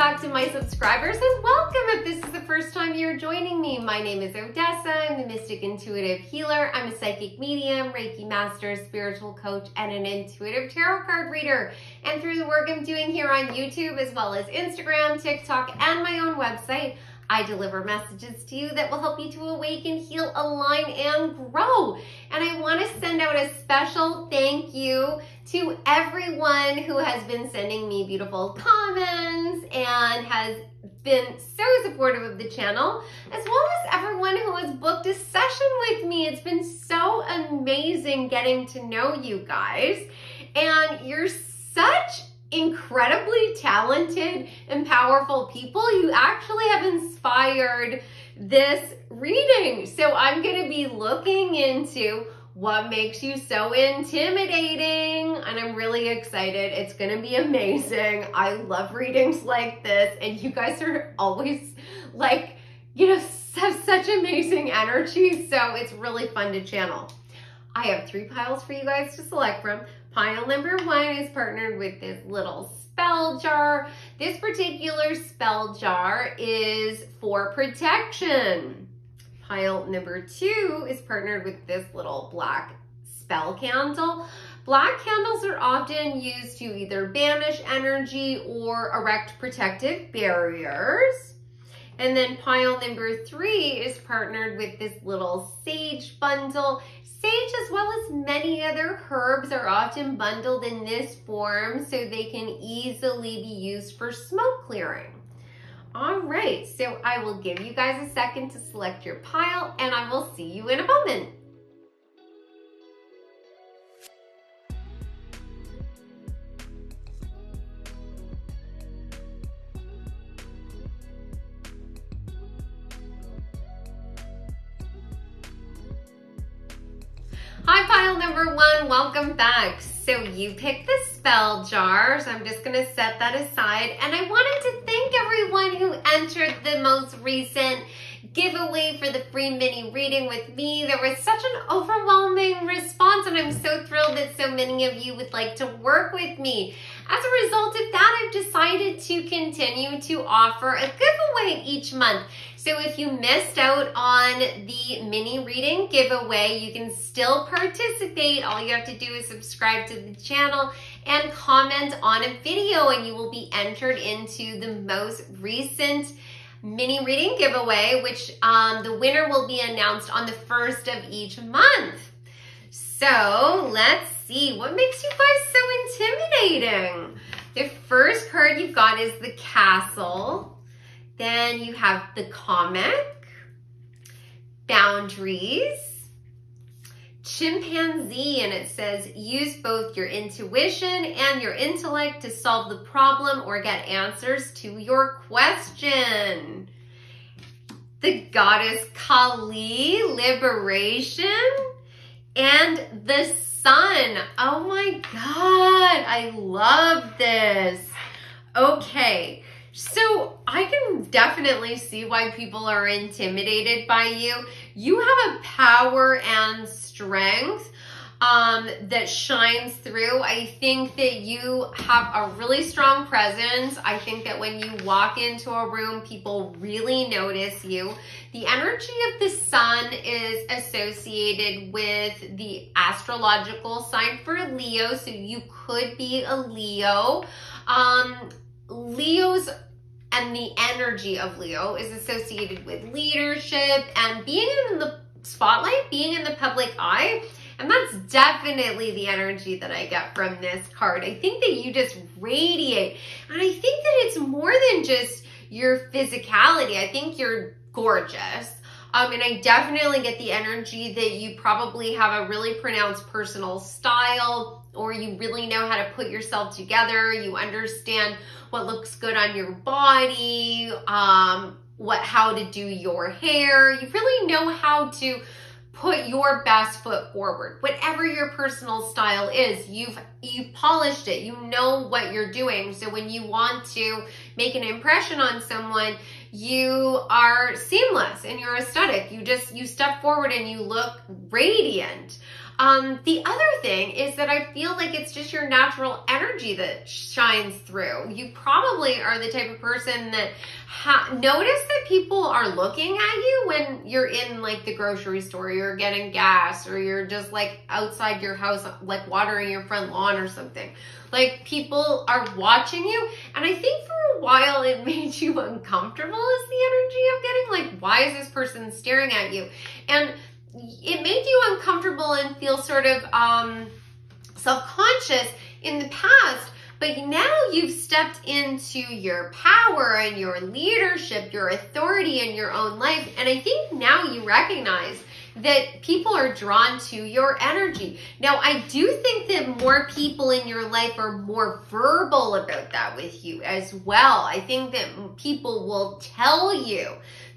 back to my subscribers, and welcome if this is the first time you're joining me. My name is Odessa. I'm the Mystic Intuitive Healer. I'm a psychic medium, Reiki master, spiritual coach, and an intuitive tarot card reader. And through the work I'm doing here on YouTube, as well as Instagram, TikTok, and my own website, I deliver messages to you that will help you to awaken, heal, align, and grow. And I want to send out a special thank you to everyone who has been sending me beautiful comments and has been so supportive of the channel, as well as everyone who has booked a session with me. It's been so amazing getting to know you guys, and you're such incredibly talented and powerful people. You actually have inspired this reading. So I'm going to be looking into what makes you so intimidating, and I'm really excited. It's going to be amazing. I love readings like this, and you guys are always like, you know, have such amazing energy. So it's really fun to channel. I have 3 piles for you guys to select from. Pile number 1 is partnered with this little spell jar. This particular spell jar is for protection. Pile number 2 is partnered with this little black spell candle. Black candles are often used to either banish energy or erect protective barriers. And then pile number 3 is partnered with this little sage bundle. Sage, as well as many other herbs, are often bundled in this form so they can easily be used for smoke clearing. All right, so I will give you guys a second to select your pile, and I will see you in a moment. Hi, pile number 1, welcome back. So you picked the spell jar, so I'm just gonna set that aside. And I wanted to thank everyone who entered the most recent giveaway for the free mini reading with me. There was such an overwhelming response, and I'm so thrilled that so many of you would like to work with me. As a result of that, I've decided to continue to offer a giveaway each month. So if you missed out on the mini reading giveaway, you can still participate. All you have to do is subscribe to the channel and comment on a video, and you will be entered into the most recent mini reading giveaway, which the winner will be announced on the 1st of each month. So let's see, what makes you guys so intimidating? The first card you've got is the Castle. Then you have the Comic, Boundaries, Chimpanzee, and it says use both your intuition and your intellect to solve the problem or get answers to your question. The Goddess Kali, Liberation, and the Sun. Oh my God, I love this. Okay. So I can definitely see why people are intimidated by you. You have a power and strength that shines through. I think that you have a really strong presence. I think that when you walk into a room, people really notice you. The energy of the Sun is associated with the astrological sign for Leo, so you could be a Leo. Leo's and the energy of Leo is associated with leadership and being in the spotlight, being in the public eye. And that's definitely the energy that I get from this card. I think that you just radiate. And I think that it's more than just your physicality. I think you're gorgeous. And I definitely get the energy that you probably have a really pronounced personal style, or you really know how to put yourself together. You understand what looks good on your body, how to do your hair. You really know how to put your best foot forward. Whatever your personal style is, you've polished it. You know what you're doing. So when you want to make an impression on someone, You are seamless in your aesthetic. You step forward and you look radiant. The other thing is that I feel like it's just your natural energy that shines through. You probably are the type of person that notice that people are looking at you when you're in like the grocery store, you're getting gas, or you're just like outside your house, like watering your front lawn or something. Like people are watching you. And I think for a while it made you uncomfortable is the energy I'm getting. Like, why is this person staring at you? And it made you uncomfortable and feel sort of self-conscious in the past, but now you've stepped into your power and your leadership, your authority in your own life. And I think now you recognize that people are drawn to your energy. Now, I do think that more people in your life are more verbal about that with you as well. I think that people will tell you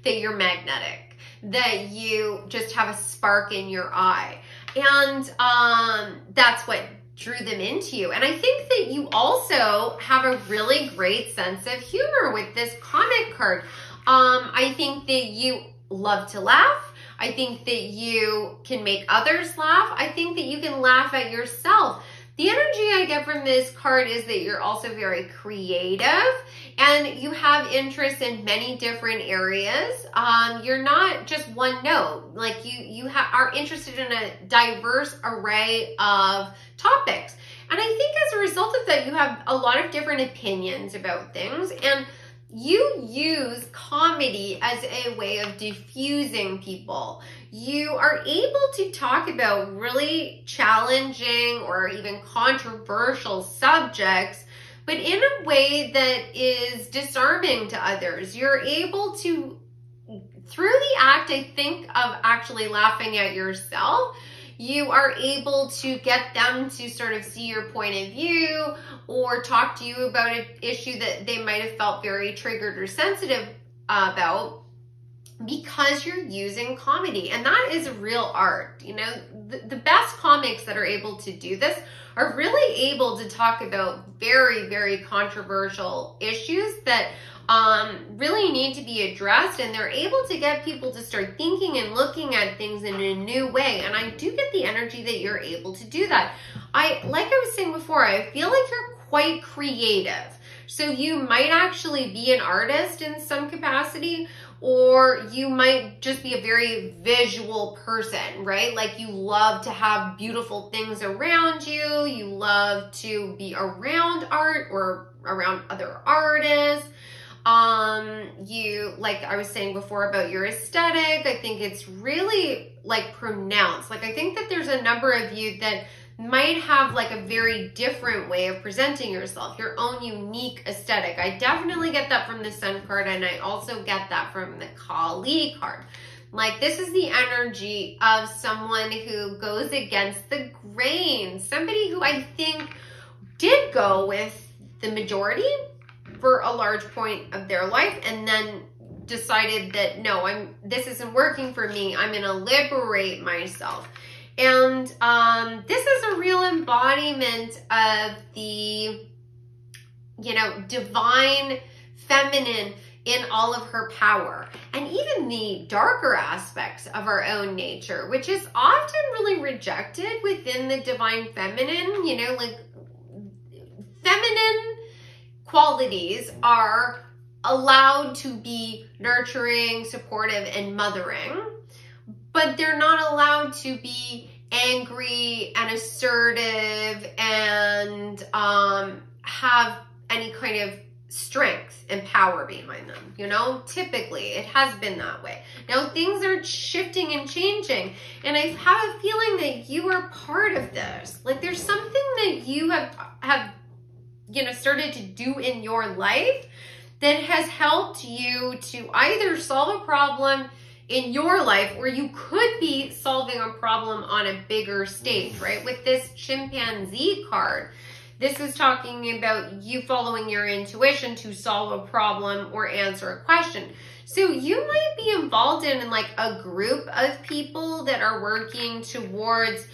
that you're magnetic, that you just have a spark in your eye. And that's what drew them into you. And I think that you also have a really great sense of humor with this comic card. I think that you love to laugh. I think that you can make others laugh. I think that you can laugh at yourself. The energy I get from this card is that you're also very creative and you have interest in many different areas. You're not just one note. Like you are interested in a diverse array of topics. And I think as a result of that, you have a lot of different opinions about things, and you use comedy as a way of diffusing people. You are able to talk about really challenging or even controversial subjects, but in a way that is disarming to others. You're able to, through the act, I think, of actually laughing at yourself, you are able to get them to sort of see your point of view or talk to you about an issue that they might have felt very triggered or sensitive about, because you're using comedy. And that is real art. You know, the best comics that are able to do this are really able to talk about very, very controversial issues that really need to be addressed, and they're able to get people to start thinking and looking at things in a new way. And I do get the energy that you're able to do that. Like I was saying before, I feel like you're quite creative. So you might actually be an artist in some capacity, or you might just be a very visual person, right? Like you love to have beautiful things around you. You love to be around art or around other artists. You, like I was saying before about your aesthetic, I think it's really like pronounced. Like I think that there's a number of you that might have like a very different way of presenting yourself, your own unique aesthetic. I definitely get that from the Sun card, and I also get that from the Kali card. Like this is the energy of someone who goes against the grain, somebody who I think did go with the majority for a large point of their life, and then decided that no, this isn't working for me. I'm going to liberate myself. And this is a real embodiment of the, divine feminine in all of her power, and even the darker aspects of our own nature, which is often really rejected within the divine feminine. Like feminine qualities are allowed to be nurturing, supportive, and mothering, but they're not allowed to be angry and assertive and have any kind of strength and power behind them. Typically it has been that way. Now things are shifting and changing, and I have a feeling that you are part of this. Like there's something that you have started to do in your life that has helped you to either solve a problem in your life, or you could be solving a problem on a bigger stage, right? With this chimpanzee card, this is talking about you following your intuition to solve a problem or answer a question. So you might be involved in like a group of people that are working towards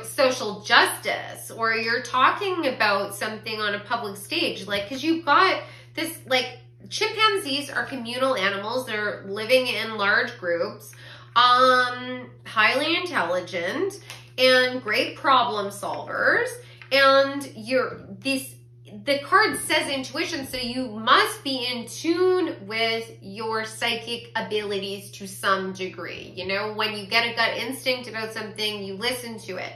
social justice, or you're talking about something on a public stage, like, cause you've got this like chimpanzees are communal animals. They're living in large groups, highly intelligent and great problem solvers. And the card says intuition, so you must be in tune with your psychic abilities to some degree. You know, when you get a gut instinct about something, you listen to it.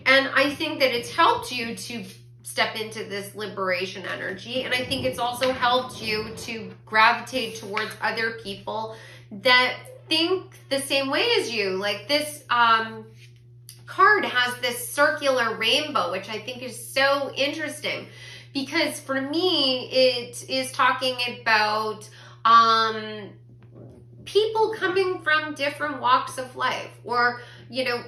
And I think that it's helped you to step into this liberation energy. And I think it's also helped you to gravitate towards other people that think the same way as you. Like this card has this circular rainbow, which I think is so interesting, because for me, it is talking about people coming from different walks of life, or, you know,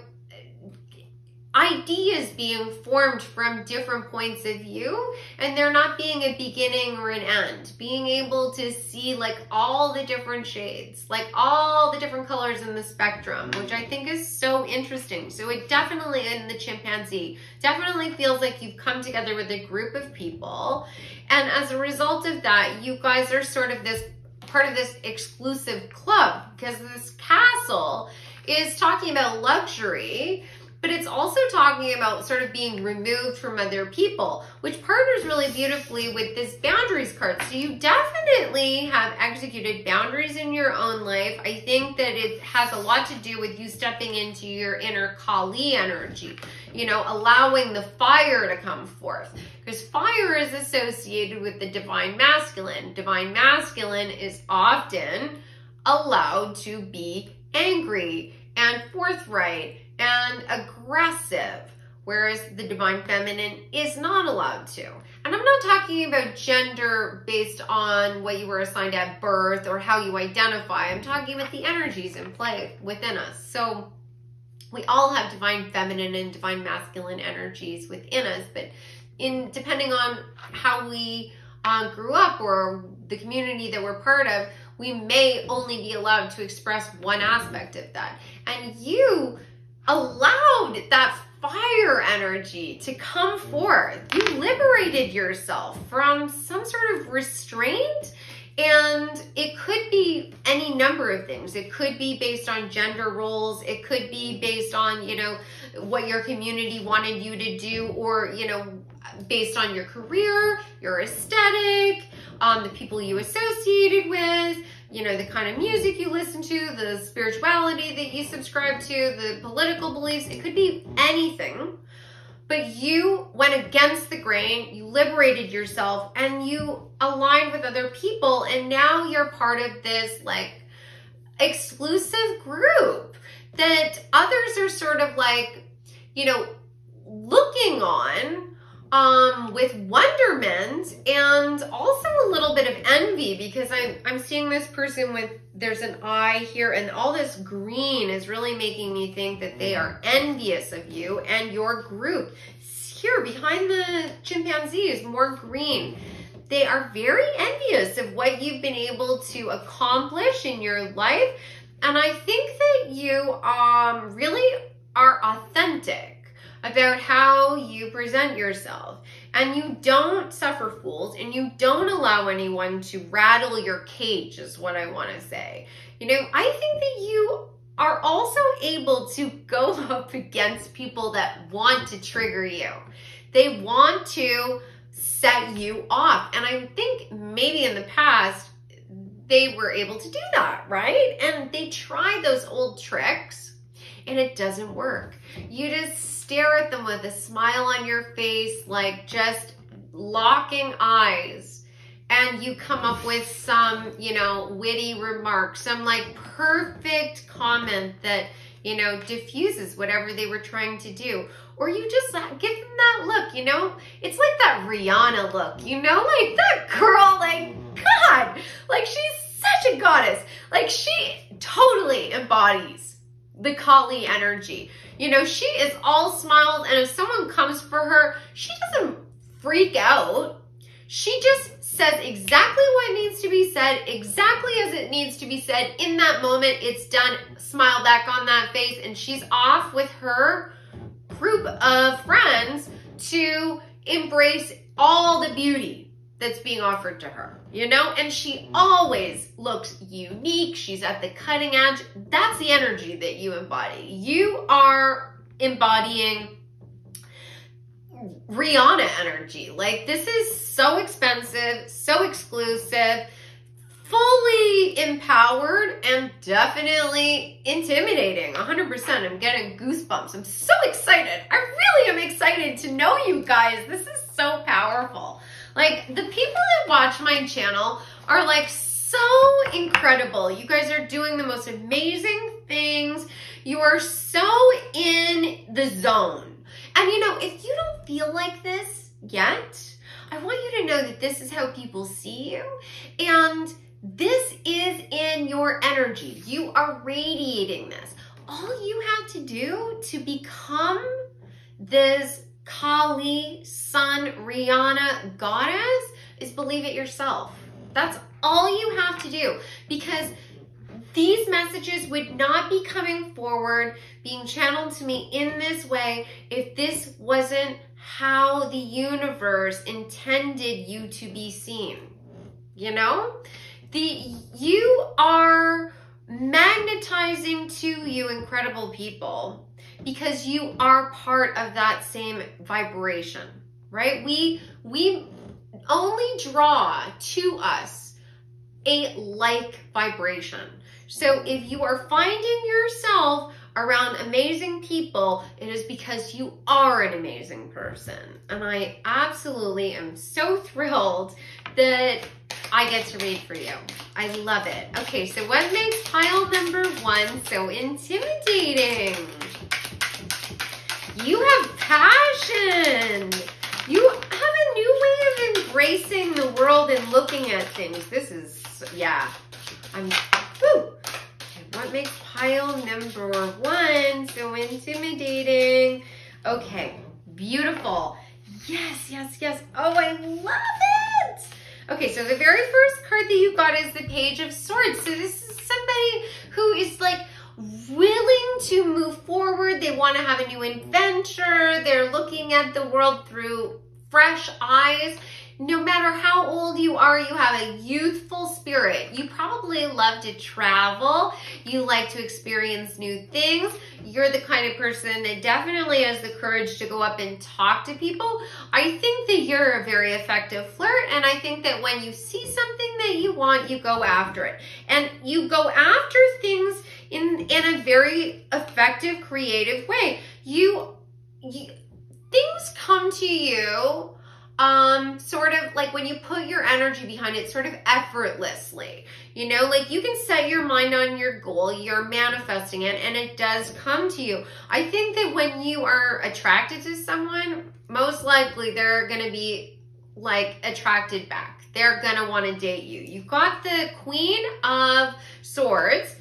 ideas being formed from different points of view, and there not being a beginning or an end. Being able to see like all the different shades, like all the different colors in the spectrum, which I think is so interesting. So it definitely, in the chimpanzee, definitely feels like you've come together with a group of people. And as a result of that, you guys are sort of this part of this exclusive club, because this castle is talking about luxury, but it's also talking about sort of being removed from other people, which partners really beautifully with this boundaries card. So you definitely have executed boundaries in your own life. I think that it has a lot to do with you stepping into your inner Kali energy, you know, allowing the fire to come forth, because fire is associated with the divine masculine. Divine masculine is often allowed to be angry and forthright and aggressive, whereas the divine feminine is not allowed to. And I'm not talking about gender based on what you were assigned at birth or how you identify. I'm talking about the energies in play within us. So we all have divine feminine and divine masculine energies within us, but depending on how we grew up or the community that we're part of, we may only be allowed to express one aspect of that. And you allowed that fire energy to come forth. You liberated yourself from some sort of restraint, and it could be any number of things. It could be based on gender roles. It could be based on, you know, what your community wanted you to do, or, you know, based on your career, your aesthetic, the people you associated with, you know, the kind of music you listen to, the spirituality that you subscribe to, the political beliefs. It could be anything, but you went against the grain, you liberated yourself, and you aligned with other people, and now you're part of this like exclusive group that others are sort of like, you know, looking on with wonderment and also a little bit of envy, because I'm seeing this person with, there's an eye here, and all this green is really making me think that they are envious of you and your group. Here behind the chimpanzee is more green. They are very envious of what you've been able to accomplish in your life. And I think that you really are authentic about how you present yourself, and you don't suffer fools, and you don't allow anyone to rattle your cage, is what I want to say. You know, I think that you are also able to go up against people that want to trigger you. They want to set you off, and I think maybe in the past they were able to do that, right? And they try those old tricks, and it doesn't work. You just stare at them with a smile on your face, like just locking eyes, and you come up with some, you know, witty remark, some like perfect comment that, you know, diffuses whatever they were trying to do. Or you just give them that look, you know? It's like that Rihanna look, you know? Like that girl, like, God, like she's such a goddess. Like she totally embodies the Kali energy. You know, she is all smiles, and if someone comes for her, she doesn't freak out. She just says exactly what needs to be said, exactly as it needs to be said. In that moment, it's done. Smile back on that face, and she's off with her group of friends to embrace all the beauty that's being offered to her. you know, and she always looks unique. She's at the cutting edge. That's the energy that you embody. You are embodying Rihanna energy. Like, this is so expensive, so exclusive, fully empowered, and definitely intimidating. 100%. I'm getting goosebumps. I'm so excited. I really am excited to know you guys. This is so powerful. Like, the people that watch my channel are like so incredible. You guys are doing the most amazing things. You are so in the zone. And you know, if you don't feel like this yet, I want you to know that this is how people see you. And this is in your energy. You are radiating this. All you have to do to become this Kali, Sun, Rihanna goddess is believe it yourself. That's all you have to do, because these messages would not be coming forward, being channeled to me in this way, if this wasn't how the universe intended you to be seen. You know? You are magnetizing to you incredible people because you are part of that same vibration, right? We only draw to us a like vibration. So if you are finding yourself around amazing people, it is because you are an amazing person. And I absolutely am so thrilled that I get to read for you. I love it. Okay, so what makes pile number 1 so intimidating? You have passion. You have a new way of embracing the world and looking at things. This is, yeah. Okay, what makes pile number 1 so intimidating? Okay, beautiful. Yes, yes, yes. Oh, I love it. Okay, so the very first card that you got is the Page of Swords. So this is somebody who is like willing to move forward. They want to have a new adventure. They're looking at the world through fresh eyes. No matter how old you are, you have a youthful spirit. You probably love to travel. You like to experience new things. You're the kind of person that definitely has the courage to go up and talk to people. I think that you're a very effective flirt, and I think that when you see something that you want, you go after it. And you go after things in a very effective, creative way. Things come to you sort of like when you put your energy behind it, sort of effortlessly, you know, like you can set your mind on your goal, you're manifesting it, and it does come to you. I think that when you are attracted to someone, most likely they're going to be like attracted back. They're going to want to date you. You've got the Queen of Swords,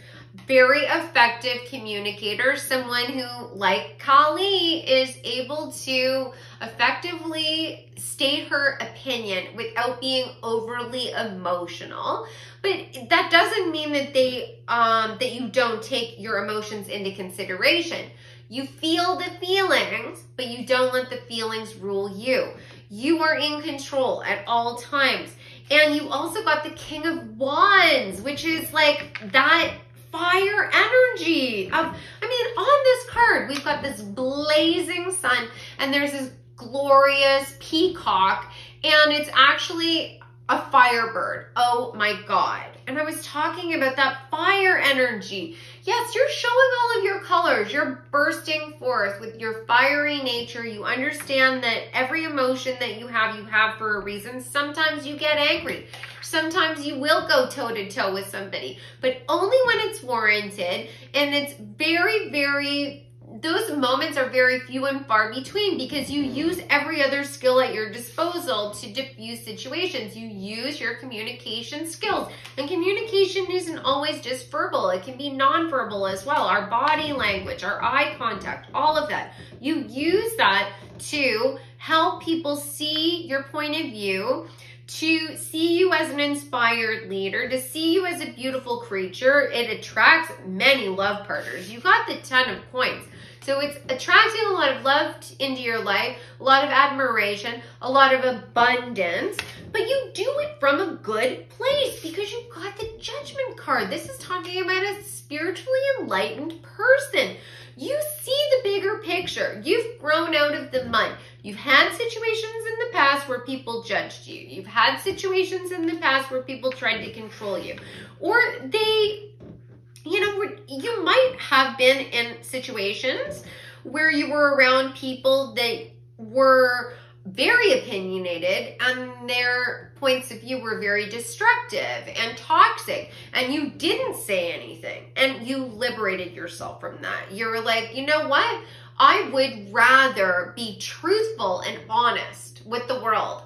very effective communicator, someone who, like Kali, is able to effectively state her opinion without being overly emotional. But that doesn't mean that that you don't take your emotions into consideration. You feel the feelings, but you don't let the feelings rule you. You are in control at all times. And you also got the King of Wands, which is like that fire energy of, I mean, on this card, we've got this blazing sun and there's this glorious peacock, and it's actually a firebird. Oh my God. And I was talking about that fire energy. Yes, you're showing all of your colors. You're bursting forth with your fiery nature. You understand that every emotion that you have for a reason. Sometimes you get angry. Sometimes you will go toe-to-toe with somebody, but only when it's warranted. And it's very, very, those moments are very few and far between, because you use every other skill at your disposal to diffuse situations. You use your communication skills, and communication isn't always just verbal. It can be nonverbal as well. Our body language, our eye contact, all of that. You use that to help people see your point of view, to see you as an inspired leader, to see you as a beautiful creature. It attracts many love partners. You got the 10 of coins. So it's attracting a lot of love into your life, a lot of admiration, a lot of abundance, but you do it from a good place because you got the Judgment card. This is talking about a spiritually enlightened person. You see the bigger picture. You've grown out of the mud. You've had situations in the past where people judged you. You've had situations in the past where people tried to control you. Or they, you might have been in situations where you were around people that were very opinionated and their points of view were very destructive and toxic, and you didn't say anything and you liberated yourself from that. You're like, you know what? I would rather be truthful and honest with the world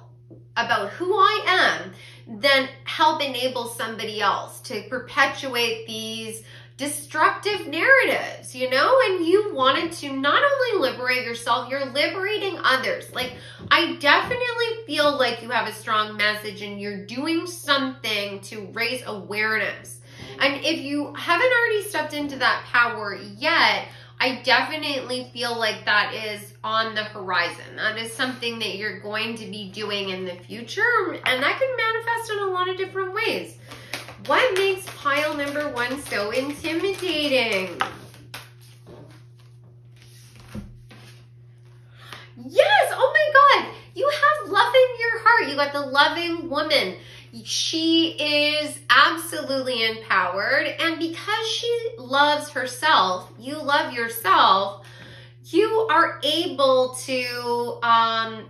about who I am than help enable somebody else to perpetuate these destructive narratives, and you wanted to not only liberate yourself, you're liberating others. Like, I definitely feel like you have a strong message and you're doing something to raise awareness. And if you haven't already stepped into that power yet, I definitely feel like that is on the horizon. That is something that you're going to be doing in the future, and that can manifest in a lot of different ways. What makes pile number 1 so intimidating? Yes, oh my God, you have love in your heart. You got the loving woman. She is absolutely empowered, and because she loves herself, you love yourself, you are able to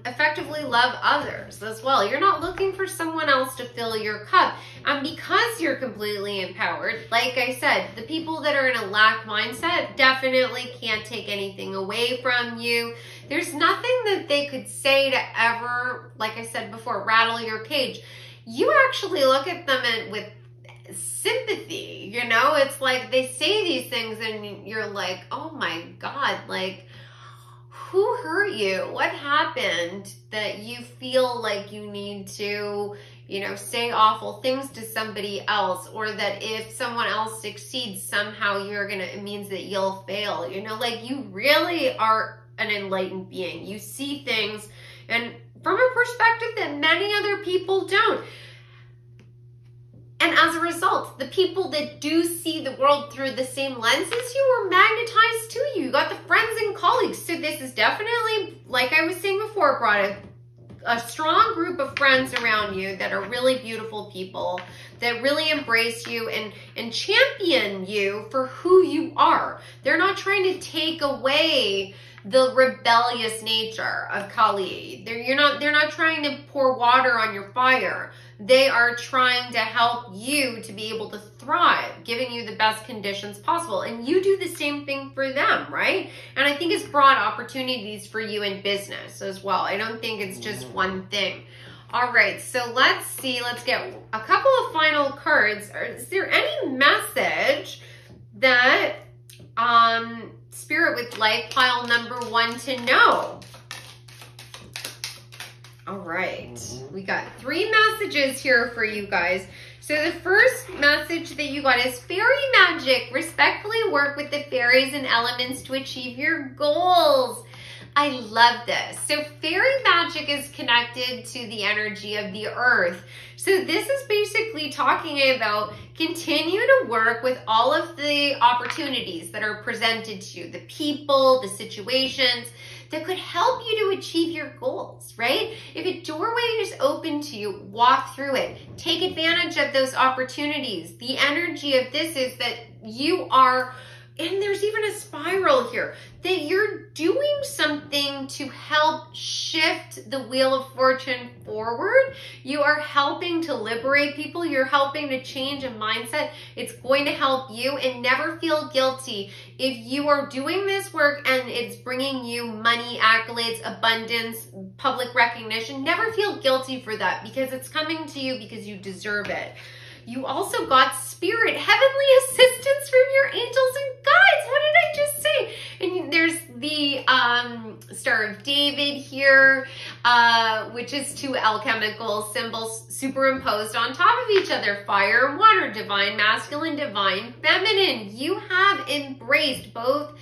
effectively love others as well. You're not looking for someone else to fill your cup. And because you're completely empowered, like I said, the people that are in a lack mindset definitely can't take anything away from you. There's nothing that they could say to ever, like I said before, rattle your cage. You actually look at them with sympathy, it's like they say these things and you're like, oh my God, like, who hurt you? What happened that you feel like you need to, say awful things to somebody else, or that if someone else succeeds, somehow it means that you'll fail, like you really are an enlightened being. You see things and from a perspective that many other people don't. And as a result, the people that do see the world through the same lenses you are magnetized to you. You got the friends and colleagues. So this is definitely, like I was saying before, brought a strong group of friends around you that are really beautiful people that really embrace you and champion you for who you are. They're not trying to take away the rebellious nature of Kali. They're not trying to pour water on your fire. They are trying to help you to be able to thrive, giving you the best conditions possible. And you do the same thing for them, right? And I think it's brought opportunities for you in business as well. I don't think it's just one thing. All right, so let's see. Let's get a couple of final cards. Is there any message that Spirit would like pile number 1 to know? All right, we got 3 messages here for you guys. So the first message that you got is fairy magic. Respectfully work with the fairies and elements to achieve your goals. I love this. So fairy magic is connected to the energy of the earth. So this is basically talking about continue to work with all of the opportunities that are presented to you, the people, the situations that could help you to achieve your goals, right? If a doorway is open to you, walk through it. Take advantage of those opportunities. The energy of this is that you are, and there's even a spiral here, that you're doing something to help shift the wheel of fortune forward. You are helping to liberate people. You're helping to change a mindset. It's going to help you, and never feel guilty. If you are doing this work and it's bringing you money, accolades, abundance, public recognition, never feel guilty for that, because it's coming to you because you deserve it. You also got spirit, heavenly assistance from your angels and guides. What did I just say? And there's the Star of David here, which is 2 alchemical symbols superimposed on top of each other. Fire and water, divine masculine, divine feminine. You have embraced both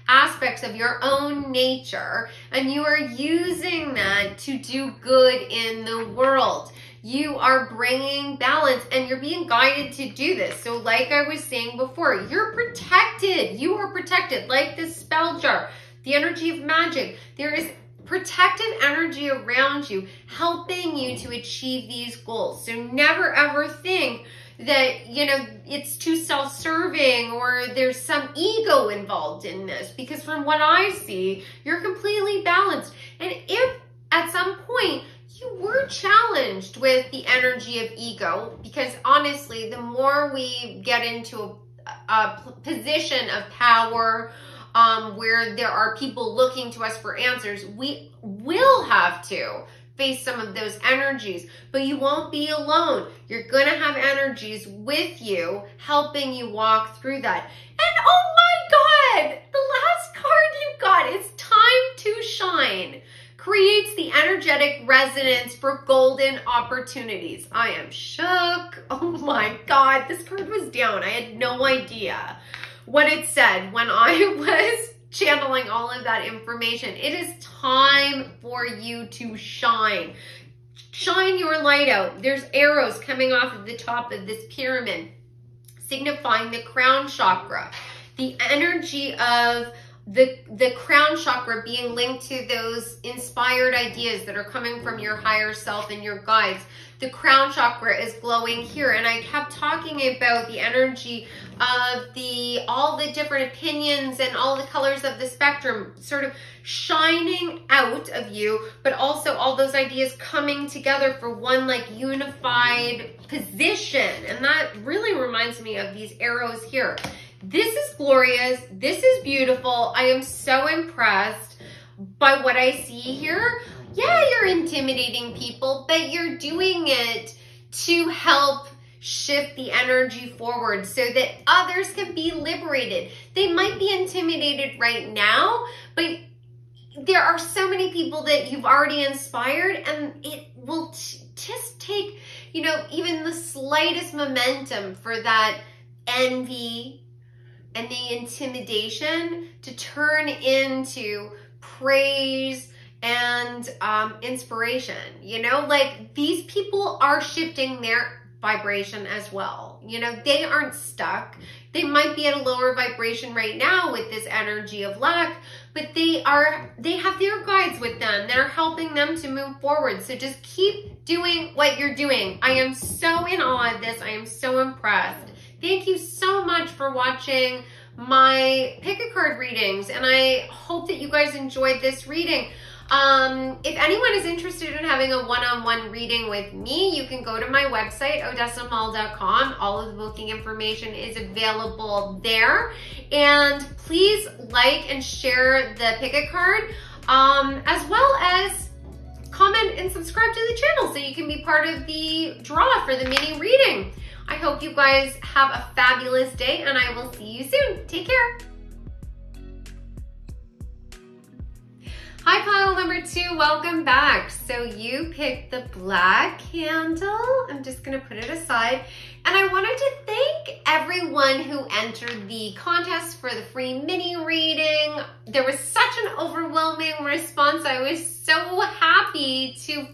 aspects of your own nature, and you are using that to do good in the world. You are bringing balance, and you're being guided to do this. So like I was saying before, you're protected. You are protected, like this spell jar, the energy of magic. There is protective energy around you, helping you to achieve these goals. So never ever think that, you know, it's too self-serving or there's some ego involved in this, because from what I see, you're completely balanced. And if at some point you were challenged with the energy of ego, because honestly, the more we get into a position of power, where there are people looking to us for answers, we will have to face some of those energies, but you won't be alone. You're gonna have energies with you, helping you walk through that. And oh my God, the last card you got is Time to Shine. Creates the energetic resonance for golden opportunities. I am shook. Oh my God, this card was down. I had no idea what it said when I was channeling all of that information. It is time for you to shine. Shine your light out. There's arrows coming off of the top of this pyramid, signifying the crown chakra. The energy of the crown chakra being linked to those inspired ideas that are coming from your higher self and your guides. The crown chakra is glowing here, and I kept talking about the energy of all the different opinions and all the colors of the spectrum sort of shining out of you, but also all those ideas coming together for one like unified position. And that really reminds me of these arrows here. This is glorious. This is beautiful. I am so impressed by what I see here. Yeah, you're intimidating people, but you're doing it to help shift the energy forward so that others can be liberated. They might be intimidated right now, but there are so many people that you've already inspired, and it will just take, you know, even the slightest momentum for that envy and the intimidation to turn into praise and inspiration. You know, like, these people are shifting their vibration as well. You know, they aren't stuck. They might be at a lower vibration right now with this energy of lack, but they have their guides with them that are helping them to move forward. So just keep doing what you're doing. I am so in awe of this. I am so impressed. Thank you so much for watching my pick-a-card readings, and I hope that you guys enjoyed this reading. If anyone is interested in having a one-on-one reading with me, you can go to my website, odessamall.com. All of the booking information is available there. And please like and share the pick-a-card, as well as comment and subscribe to the channel so you can be part of the draw for the mini reading. I hope you guys have a fabulous day, and I will see you soon. Take care. Hi, pile number 2, welcome back. So you picked the black candle. I'm just gonna put it aside. And I wanted to thank everyone who entered the contest for the free mini reading. There was such an overwhelming response. I was so happy to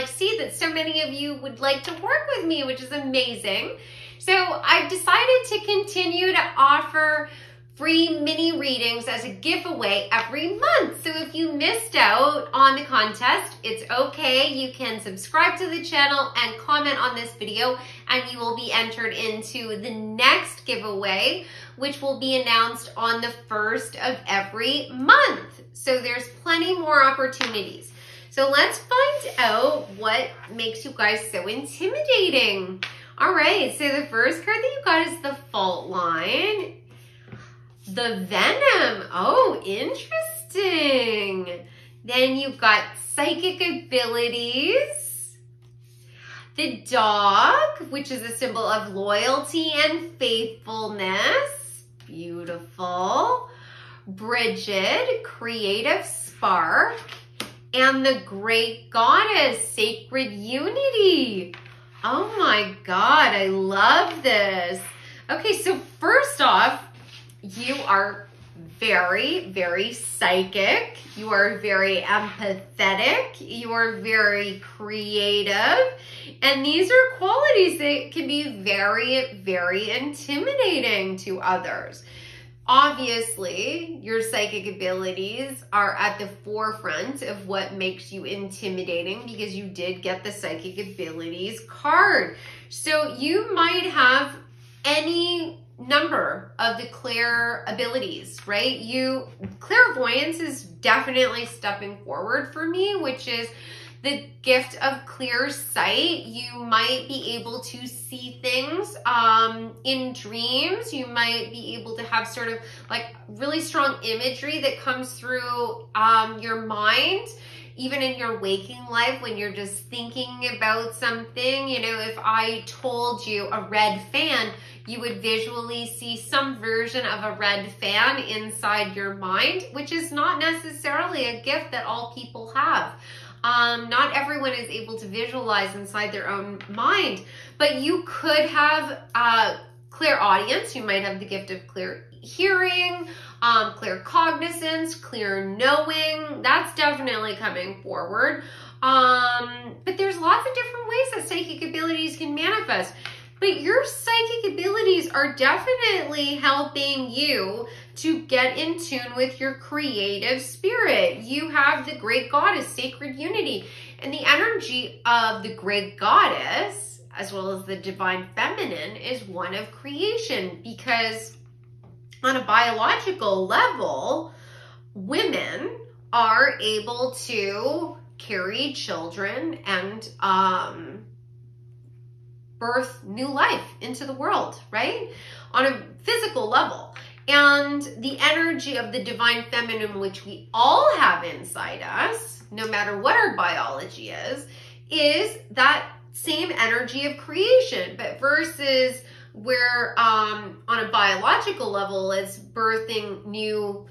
see that so many of you would like to work with me, which is amazing. So I've decided to continue to offer free mini readings as a giveaway every month. So if you missed out on the contest, it's okay. You can subscribe to the channel and comment on this video, and you will be entered into the next giveaway, which will be announced on the 1st of every month. So there's plenty more opportunities. So let's find out what makes you guys so intimidating. All right, so the first card that you got is the fault line. The venom. Oh, interesting. Then you've got psychic abilities. The dog, which is a symbol of loyalty and faithfulness. Beautiful. Bridget, creative spark. And the great goddess, sacred unity. Oh my God, I love this. Okay, so first off, you are very, very psychic. You are very empathetic. You are very creative. And these are qualities that can be very, very intimidating to others. Obviously, your psychic abilities are at the forefront of what makes you intimidating because you did get the psychic abilities card. So you might have any number of the clair abilities, right? Clairvoyance is definitely stepping forward for me, which is the gift of clear sight. You might be able to see things in dreams. You might be able to have sort of like really strong imagery that comes through your mind, even in your waking life when you're just thinking about something. You know, if I told you a red fan, you would visually see some version of a red fan inside your mind, which is not necessarily a gift that all people have. Not everyone is able to visualize inside their own mind, but you could have clairaudience. You might have the gift of clear hearing, clear cognizance, clear knowing. That's definitely coming forward. But there's lots of different ways that psychic abilities can manifest. But your psychic abilities are definitely helping you to get in tune with your creative spirit. You have the great goddess, sacred unity, and the energy of the great goddess, as well as the divine feminine, is one of creation, because on a biological level, women are able to carry children and birth new life into the world, right? On a physical level. And the energy of the divine feminine, which we all have inside us, no matter what our biology is that same energy of creation. But versus where on a biological level it's birthing new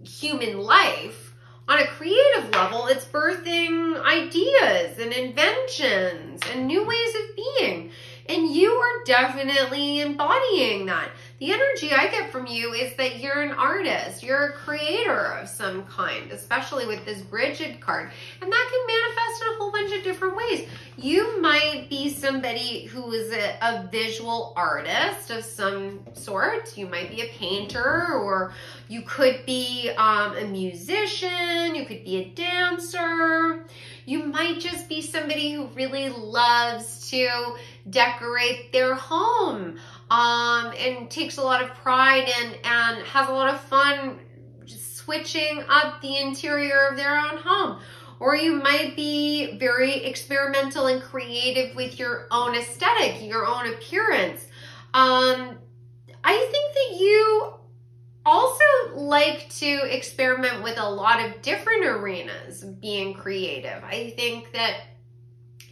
human life, on a creative level, it's birthing ideas and inventions and new ways of being. And you are definitely embodying that. The energy I get from you is that you're an artist. You're a creator of some kind, especially with this Bridget card. And that can manifest in a whole bunch of different ways. You might be somebody who is a visual artist of some sort. You might be a painter, or you could be a musician. You could be a dancer. You might just be somebody who really loves to decorate their home and takes a lot of pride and has a lot of fun just switching up the interior of their own home. Or you might be very experimental and creative with your own aesthetic, your own appearance. I think that you also like to experiment with a lot of different arenas of being creative. I think that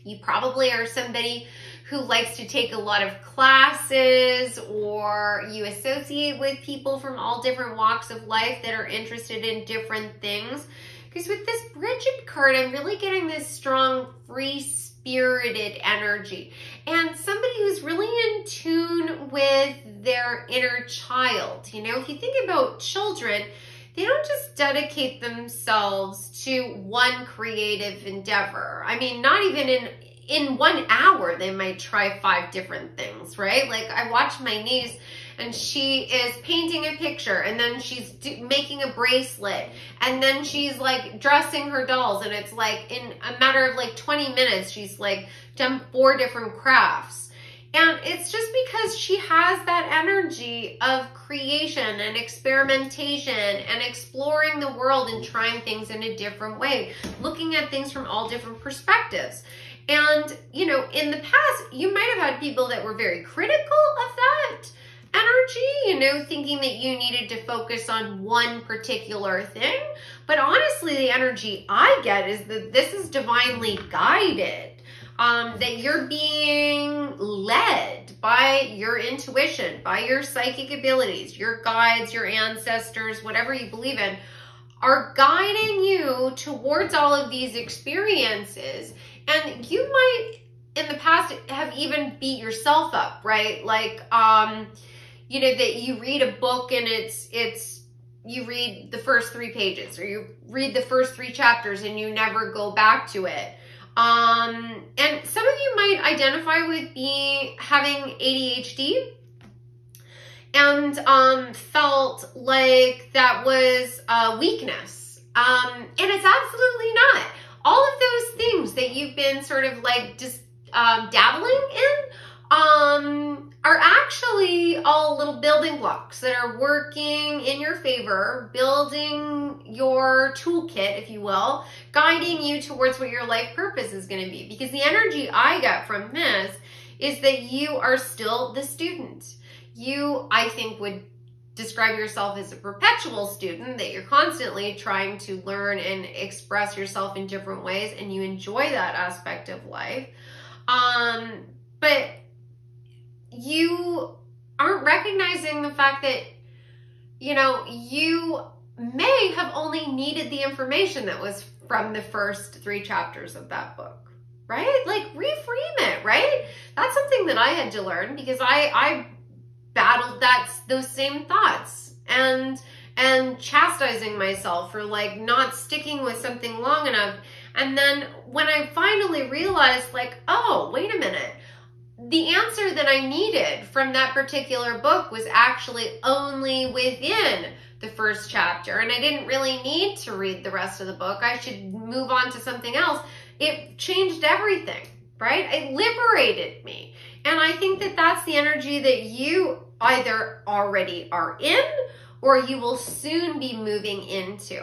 you probably are somebody who likes to take a lot of classes, or you associate with people from all different walks of life that are interested in different things. Because with this Bridget card, I'm really getting this strong, free-spirited energy. And somebody who's really in tune with their inner child. You know, if you think about children, they don't just dedicate themselves to one creative endeavor. I mean, not even in 1 hour, they might try 5 different things, right? Like, I watch my niece, and she is painting a picture, and then she's making a bracelet, and then she's like dressing her dolls, and it's like in a matter of like 20 minutes, she's like done 4 different crafts. And it's just because she has that energy of creation and experimentation and exploring the world and trying things in a different way, looking at things from all different perspectives. And, you know, in the past, you might have had people that were very critical of that energy, you know, thinking that you needed to focus on one particular thing. But honestly, the energy I get is that this is divinely guided. That you're being led by your intuition, by your psychic abilities, your guides, your ancestors, whatever you believe in, are guiding you towards all of these experiences. And you might, in the past, have even beat yourself up, right? Like, you know, that you read a book and it's you read the first 3 pages, or you read the first 3 chapters and you never go back to it. And some of you might identify with having ADHD and felt like that was a weakness. And it's absolutely not. All of those things that you've been sort of like just dabbling in are actually all little building blocks that are working in your favor, building your toolkit, if you will, guiding you towards what your life purpose is going to be. Because the energy I get from this is that you are still the student. You, I think, would describe yourself as a perpetual student, that you're constantly trying to learn and express yourself in different ways, and you enjoy that aspect of life. But you aren't recognizing the fact that, you know, you may have only needed the information that was from the first 3 chapters of that book, right? Like, reframe it, right? That's something that I had to learn, because I battled those same thoughts and chastising myself for like not sticking with something long enough. And then when I finally realized, like, oh, wait a minute, the answer that I needed from that particular book was actually only within the first chapter, and I didn't really need to read the rest of the book. I should move on to something else. It changed everything, right? It liberated me. And I think that that's the energy that you either already are in or you will soon be moving into.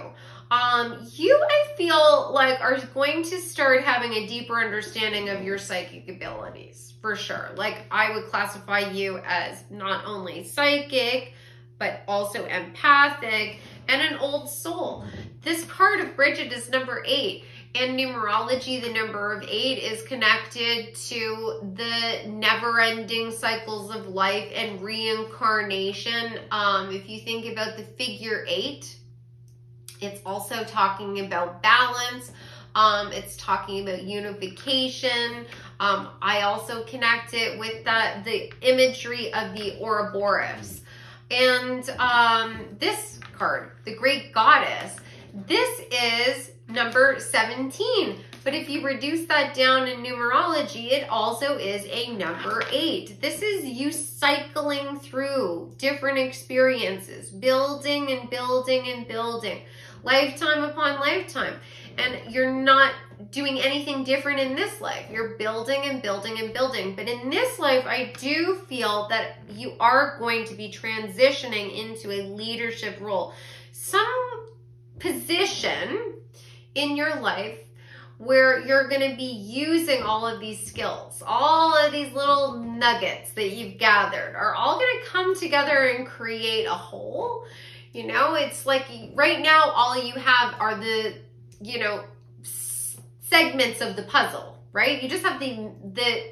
You, I feel like, are going to start having a deeper understanding of your psychic abilities, for sure. Like, I would classify you as not only psychic, but also empathic and an old soul. This card of Bridget is number 8. In numerology, the number of 8 is connected to the never-ending cycles of life and reincarnation. If you think about the figure 8, it's also talking about balance. It's talking about unification. I also connect it with the imagery of the Ouroboros. And this card, the Great Goddess, this is number 17. But if you reduce that down in numerology, it also is a number 8. This is you cycling through different experiences, building and building and building, lifetime upon lifetime. And you're not doing anything different in this life. You're building and building and building. But in this life, I do feel that you are going to be transitioning into a leadership role. Some position in your life where you're going to be using all of these skills, all of these little nuggets that you've gathered are all going to come together and create a whole. You know, it's like right now, all you have are the, you know, segments of the puzzle, right? You just have the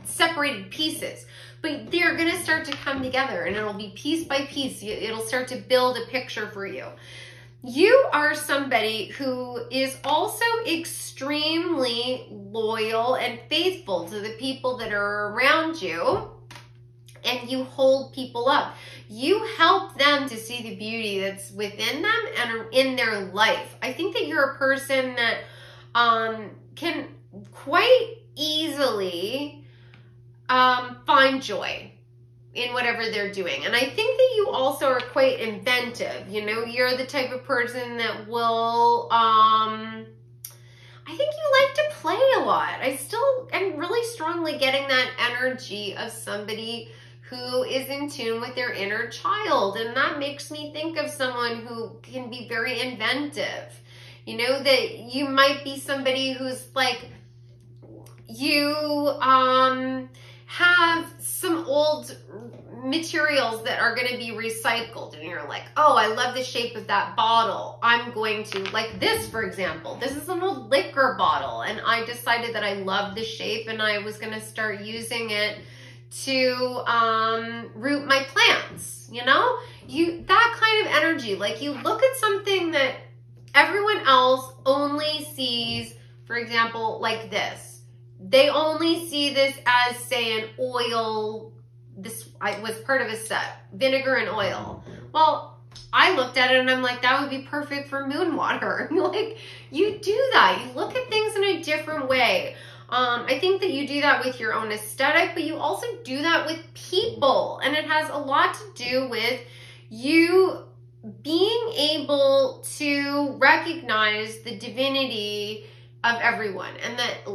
separated pieces, but they're going to start to come together, and it'll be piece by piece. It'll start to build a picture for you. You are somebody who is also extremely loyal and faithful to the people that are around you, and you hold people up. You help them to see the beauty that's within them and in their life. I think that you're a person that can quite easily find joy in whatever they're doing. And I think that you also are quite inventive. You know, you're the type of person that will, I think you like to play a lot. I still am really strongly getting that energy of somebody who is in tune with their inner child. And that makes me think of someone who can be very inventive. You know, that you might be somebody who's like, you have some old materials that are going to be recycled, and you're like, oh, I love the shape of that bottle. I'm going to, like this, for example. This is an old liquor bottle, and I decided that I love the shape, and I was going to start using it to root my plants, you know? That kind of energy. Like, you look at something that everyone else only sees, for example, like this. They only see this as, say, an oil. This was part of a set, vinegar and oil. Well, I looked at it and I'm like, that would be perfect for moon water. Like, you do that. You look at things in a different way. I think that you do that with your own aesthetic, but you also do that with people. And it has a lot to do with you being able to recognize the divinity of everyone, and that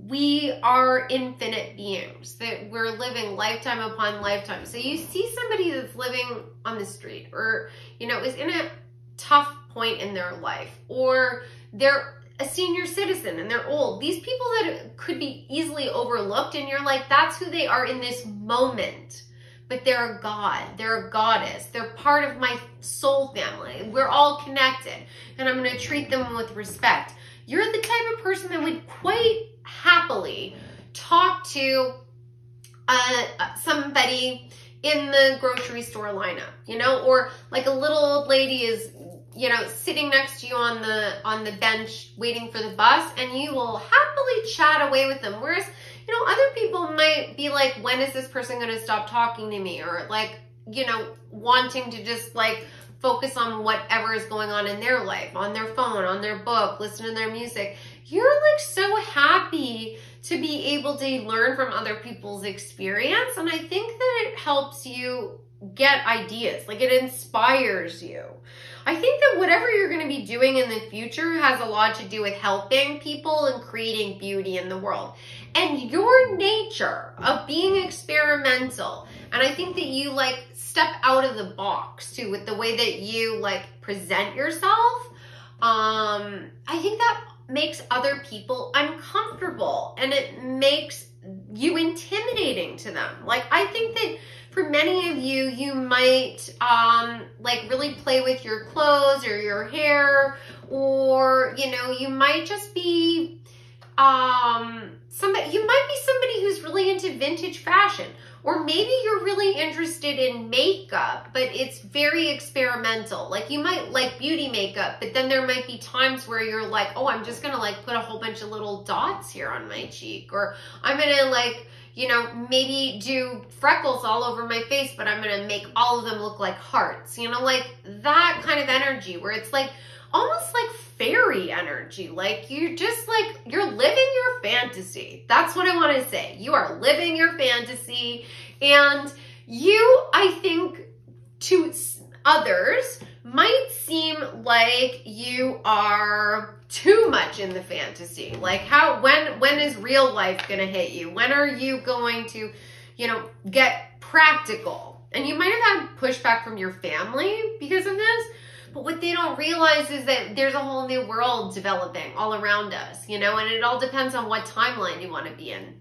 we are infinite beings, that we're living lifetime upon lifetime. So you see somebody that's living on the street, or, you know, is in a tough point in their life, or they're a senior citizen and they're old. These people that could be easily overlooked, and you're like, that's who they are in this moment. But they're a god, they're a goddess, they're part of my soul family. We're all connected, and I'm going to treat them with respect. You're the type of person that would quite happily talk to somebody in the grocery store lineup, you know, or like a little old lady is, you know, sitting next to you on the bench waiting for the bus, and you will happily chat away with them. Whereas, you know, other people might be like, when is this person going to stop talking to me? Or like, you know, wanting to just like focus on whatever is going on in their life, on their phone, on their book, listen to their music. You're like so happy to be able to learn from other people's experience. And I think that it helps you get ideas, like it inspires you. I think that whatever you're going to be doing in the future has a lot to do with helping people and creating beauty in the world. And your nature of being experimental, and I think that you like step out of the box too with the way that you like present yourself. I think that makes other people uncomfortable, and it makes you intimidating to them. Like, I think that for many of you, you might like really play with your clothes or your hair, or, you know, you might just be you might be somebody who's really into vintage fashion, or maybe you're really interested in makeup, but it's very experimental. Like, you might like beauty makeup, but then there might be times where you're like, oh, I'm just gonna like put a whole bunch of little dots here on my cheek, or I'm gonna like, you know, maybe do freckles all over my face, but I'm gonna make all of them look like hearts, you know, like that kind of energy where it's like almost like fairy energy. Like, you just like, you're living your fantasy. That's what I want to say. You are living your fantasy, and you, I think, to others might seem like you are too much in the fantasy. Like, when is real life gonna hit you? When are you going to, you know, get practical? And you might have had pushback from your family because of this, but what they don't realize is that there's a whole new world developing all around us, you know, and it all depends on what timeline you want to be in.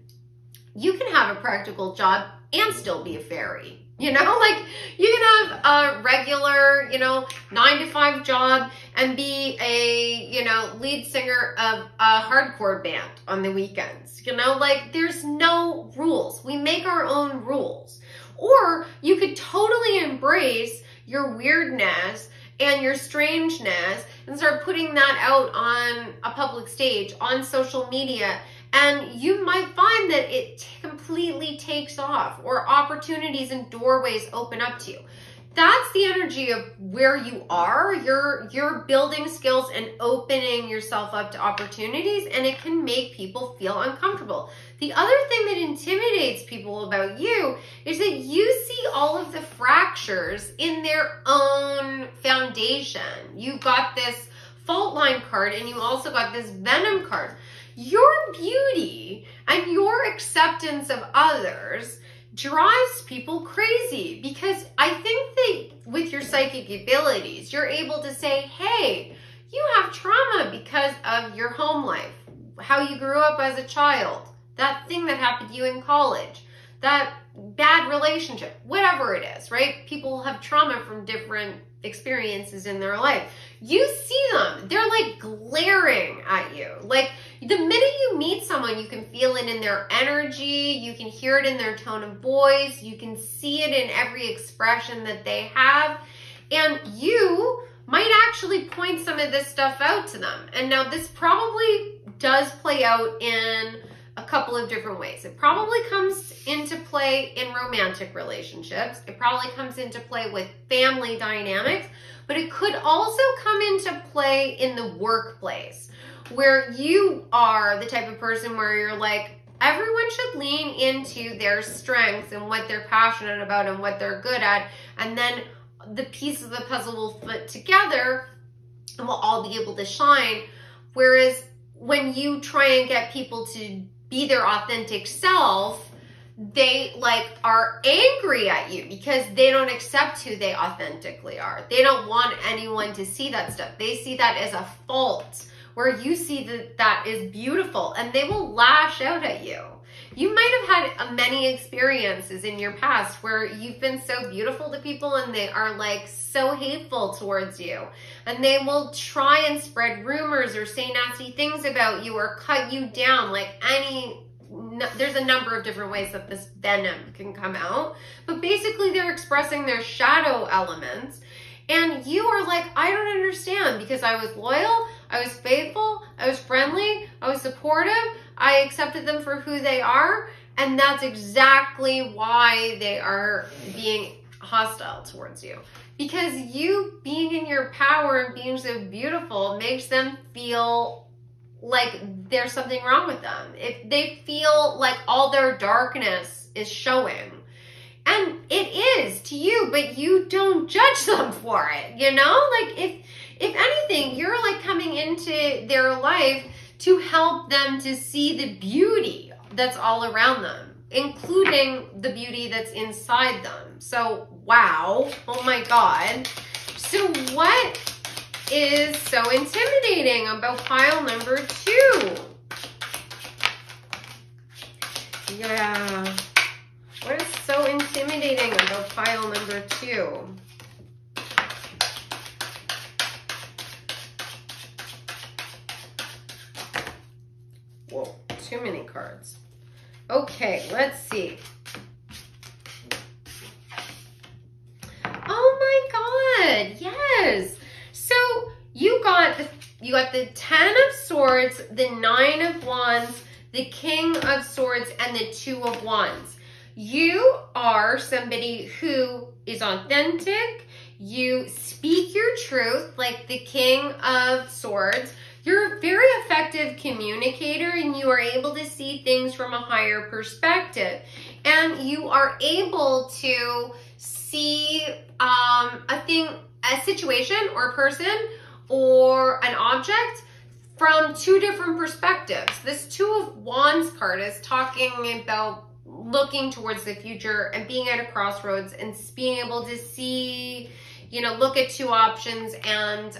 You can have a practical job and still be a fairy. You know, like, you can have a regular, you know, 9-to-5 job and be a, you know, lead singer of a hardcore band on the weekends. You know, like, there's no rules. We make our own rules. Or you could totally embrace your weirdness and your strangeness and start putting that out on a public stage, on social media, and you might find that it completely takes off, or opportunities and doorways open up to you. That's the energy of where you are. You're building skills and opening yourself up to opportunities, and it can make people feel uncomfortable. The other thing that intimidates people about you is that you see all of the fractures in their own foundation. You got this fault line card, and you also got this venom card. Your beauty and your acceptance of others drives people crazy, because I think that with your psychic abilities, you're able to say, hey, you have trauma because of your home life, how you grew up as a child, that thing that happened to you in college, that bad relationship, whatever it is, right? People have trauma from different experiences in their life. You see them, they're like glaring at you. Like, the minute you meet someone, you can feel it in their energy, you can hear it in their tone of voice, you can see it in every expression that they have, and you might actually point some of this stuff out to them. And now this probably does play out in a couple of different ways. It probably comes into play in romantic relationships. It probably comes into play with family dynamics, but it could also come into play in the workplace, where you are the type of person where you're like, everyone should lean into their strengths and what they're passionate about and what they're good at, and then the pieces of the puzzle will fit together and we'll all be able to shine. Whereas when you try and get people to be their authentic self, they like are angry at you because they don't accept who they authentically are. They don't want anyone to see that stuff. They see that as a fault, where you see that that is beautiful, and they will lash out at you. You might have had many experiences in your past where you've been so beautiful to people and they are like so hateful towards you, and they will try and spread rumors or say nasty things about you or cut you down. Like there's a number of different ways that this venom can come out, but basically they're expressing their shadow elements. And you are like, I don't understand, because I was loyal, I was faithful, I was friendly, I was supportive, I accepted them for who they are, and that's exactly why they are being hostile towards you. Because you being in your power and being so beautiful makes them feel like there's something wrong with them. If they feel like all their darkness is showing. And it is to you, but you don't judge them for it, you know? Like if anything, you're like coming into their life to help them to see the beauty that's all around them, including the beauty that's inside them. So, wow. Oh my God. So what is so intimidating about pile number 2? Yeah. What is so intimidating about pile number 2? Whoa, too many cards. Okay, let's see. Oh my God, yes. So you got the 10 of Swords, the 9 of Wands, the King of Swords, and the 2 of Wands. You are somebody who is authentic. You speak your truth, like the King of Swords. You're a very effective communicator, and you are able to see things from a higher perspective. And you are able to see a situation or a person or an object from 2 different perspectives. This 2 of Wands card is talking about looking towards the future and being at a crossroads and being able to see, look at 2 options and,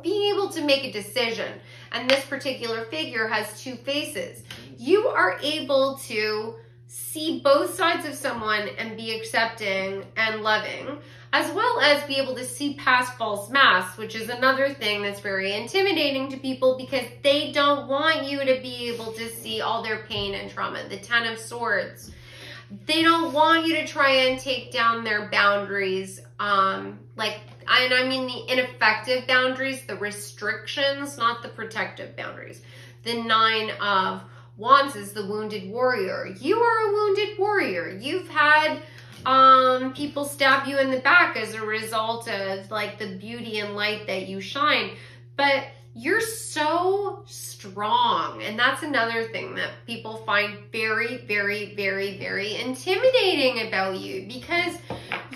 being able to make a decision. And this particular figure has 2 faces. You are able to see both sides of someone and be accepting and loving, as well as be able to see past false masks, which is another thing that's very intimidating to people because they don't want you to be able to see all their pain and trauma. The 10 of Swords. They don't want you to try and take down their boundaries, and I mean the ineffective boundaries, the restrictions, not the protective boundaries. The 9 of Wands is the wounded warrior. You are a wounded warrior. You've had people stab you in the back as a result of like the beauty and light that you shine, but you're so strong. And that's another thing that people find very, very, very, very intimidating about you, because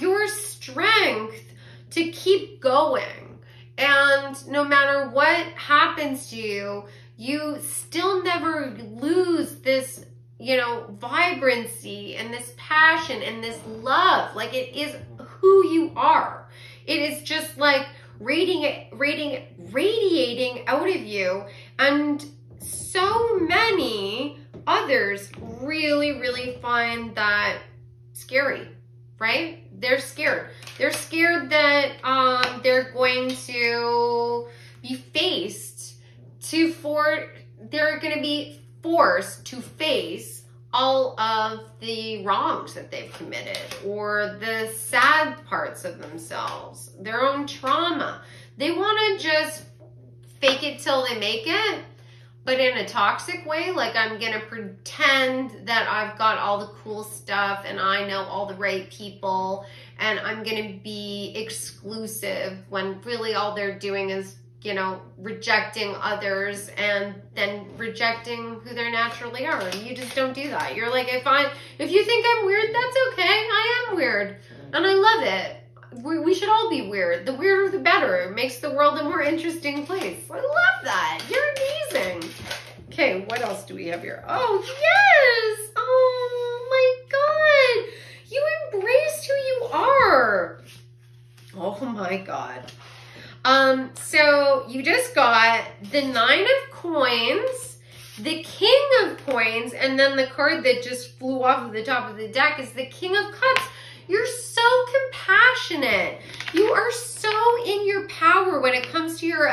your strength to keep going, and no matter what happens to you, you still never lose this, vibrancy and this passion and this love. Like, it is who you are. It is just like radiating out of you. And so many others really, really find that scary, right? They're scared. They're scared that they're going to be they're going to be forced to face all of the wrongs that they've committed, or the sad parts of themselves, their own trauma. They want to just fake it till they make it, but in a toxic way. Like, I'm gonna pretend that I've got all the cool stuff and I know all the right people, and I'm gonna be exclusive when really all they're doing is, you know, rejecting others and then rejecting who they naturally are. And you just don't do that. You're like, if you think I'm weird, that's okay. I am weird and I love it. We should all be weird. The weirder, the better. It makes the world a more interesting place. I love that. You're amazing. Okay, what else do we have here? Oh, yes. Oh, my God. You embraced who you are. Oh, my God. So you just got the 9 of coins, the King of coins, and then the card that just flew off of the top of the deck is the King of cups. You're so compassionate. You are so in your power when it comes to your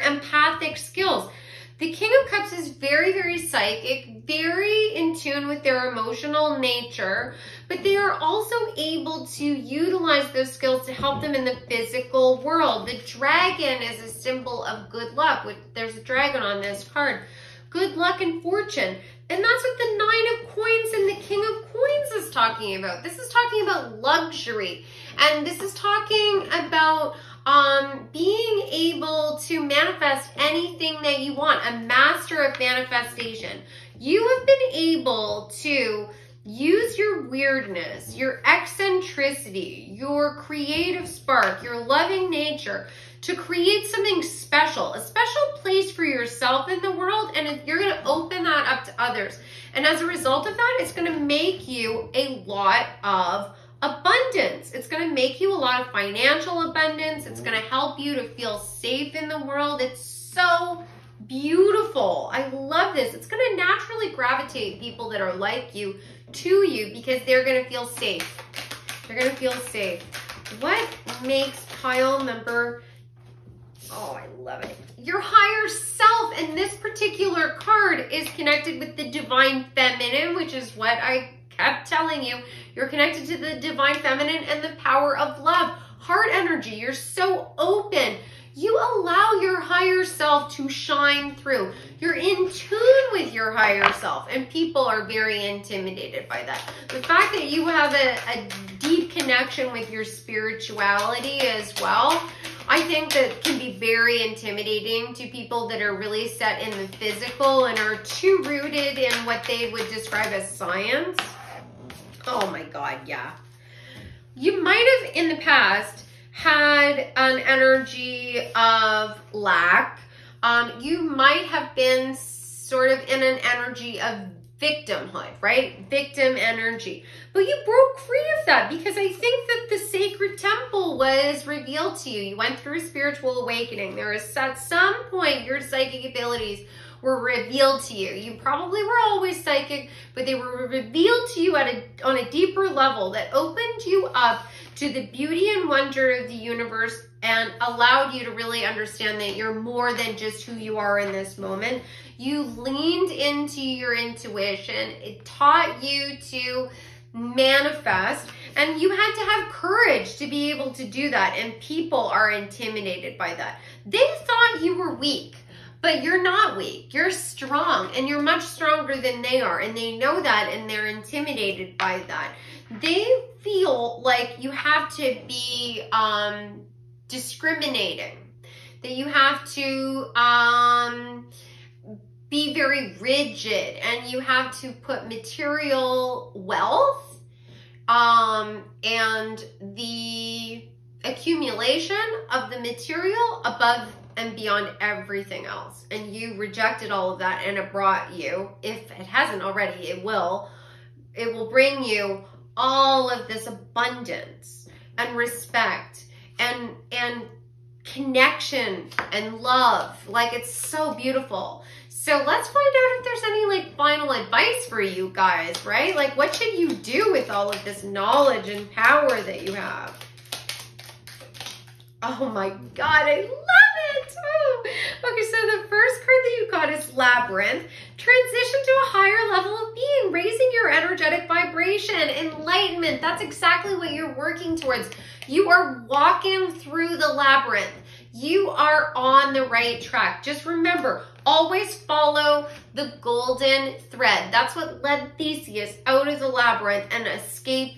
empathic skills. The King of Cups is very, very psychic, very in tune with their emotional nature, but they are also able to utilize those skills to help them in the physical world. The dragon is a symbol of good luck. There's a dragon on this card. Good luck and fortune. And that's what the 9 of coins and the King of coins is talking about. This is talking about luxury. And this is talking about being able to manifest anything that you want, a master of manifestation. You have been able to use your weirdness, your eccentricity, your creative spark, your loving nature to create something special, a special place for yourself in the world, and you're going to open that up to others. And as a result of that, it's going to make you a lot of abundance. It's going to make you a lot of financial abundance. It's going to help you to feel safe in the world. It's so beautiful. I love this. It's going to naturally gravitate people that are like you to you because they're going to feel safe. They're going to feel safe. What makes pile number... Oh, I love it. Your higher self. And this particular card is connected with the divine feminine, which is what I kept telling you. You're connected to the divine feminine and the power of love. Heart energy. You're so open. You allow your higher self to shine through. You're in tune with your higher self, and people are very intimidated by that. The fact that you have a deep connection with your spirituality as well, I think that can be very intimidating to people that are really set in the physical and are too rooted in what they would describe as science. Oh my God, yeah. You might have in the past had an energy of lack. You might have been sort of in an energy of victimhood, right? Victim energy. But you broke free of that because I think that the sacred temple was revealed to you. You went through a spiritual awakening. There is at some point your psychic abilities were revealed to you. You probably were always psychic, but they were revealed to you on a deeper level that opened you up to the beauty and wonder of the universe and allowed you to really understand that you're more than just who you are in this moment. You leaned into your intuition. It taught you to manifest, and you had to have courage to be able to do that, and people are intimidated by that. They thought you were weak. But you're not weak. You're strong, and you're much stronger than they are, and they know that, and they're intimidated by that. They feel like you have to be discriminating, that you have to be very rigid, and you have to put material wealth and the accumulation of the material above and beyond everything else. And you rejected all of that, and it brought you, if it hasn't already, it will bring you all of this abundance and respect and connection and love. Like, it's so beautiful. So let's find out if there's any like final advice for you guys, right? Like, what should you do with all of this knowledge and power that you have? Oh my God, I love it. Oh. Okay, so the first card that you got is Labyrinth. Transition to a higher level of being, raising your energetic vibration, enlightenment. That's exactly what you're working towards. You are walking through the labyrinth. You are on the right track. Just remember, always follow the golden thread. That's what led Theseus out of the labyrinth and escaped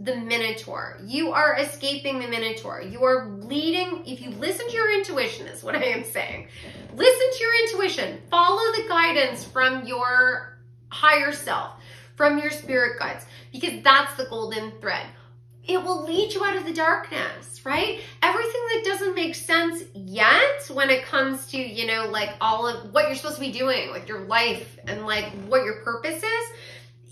the Minotaur. You are escaping the Minotaur. You are leading. If you listen to your intuition, is what I am saying. Listen to your intuition. Follow the guidance from your higher self, from your spirit guides, because that's the golden thread. It will lead you out of the darkness, right? Everything that doesn't make sense yet when it comes to, you know, like all of what you're supposed to be doing with your life and like what your purpose is,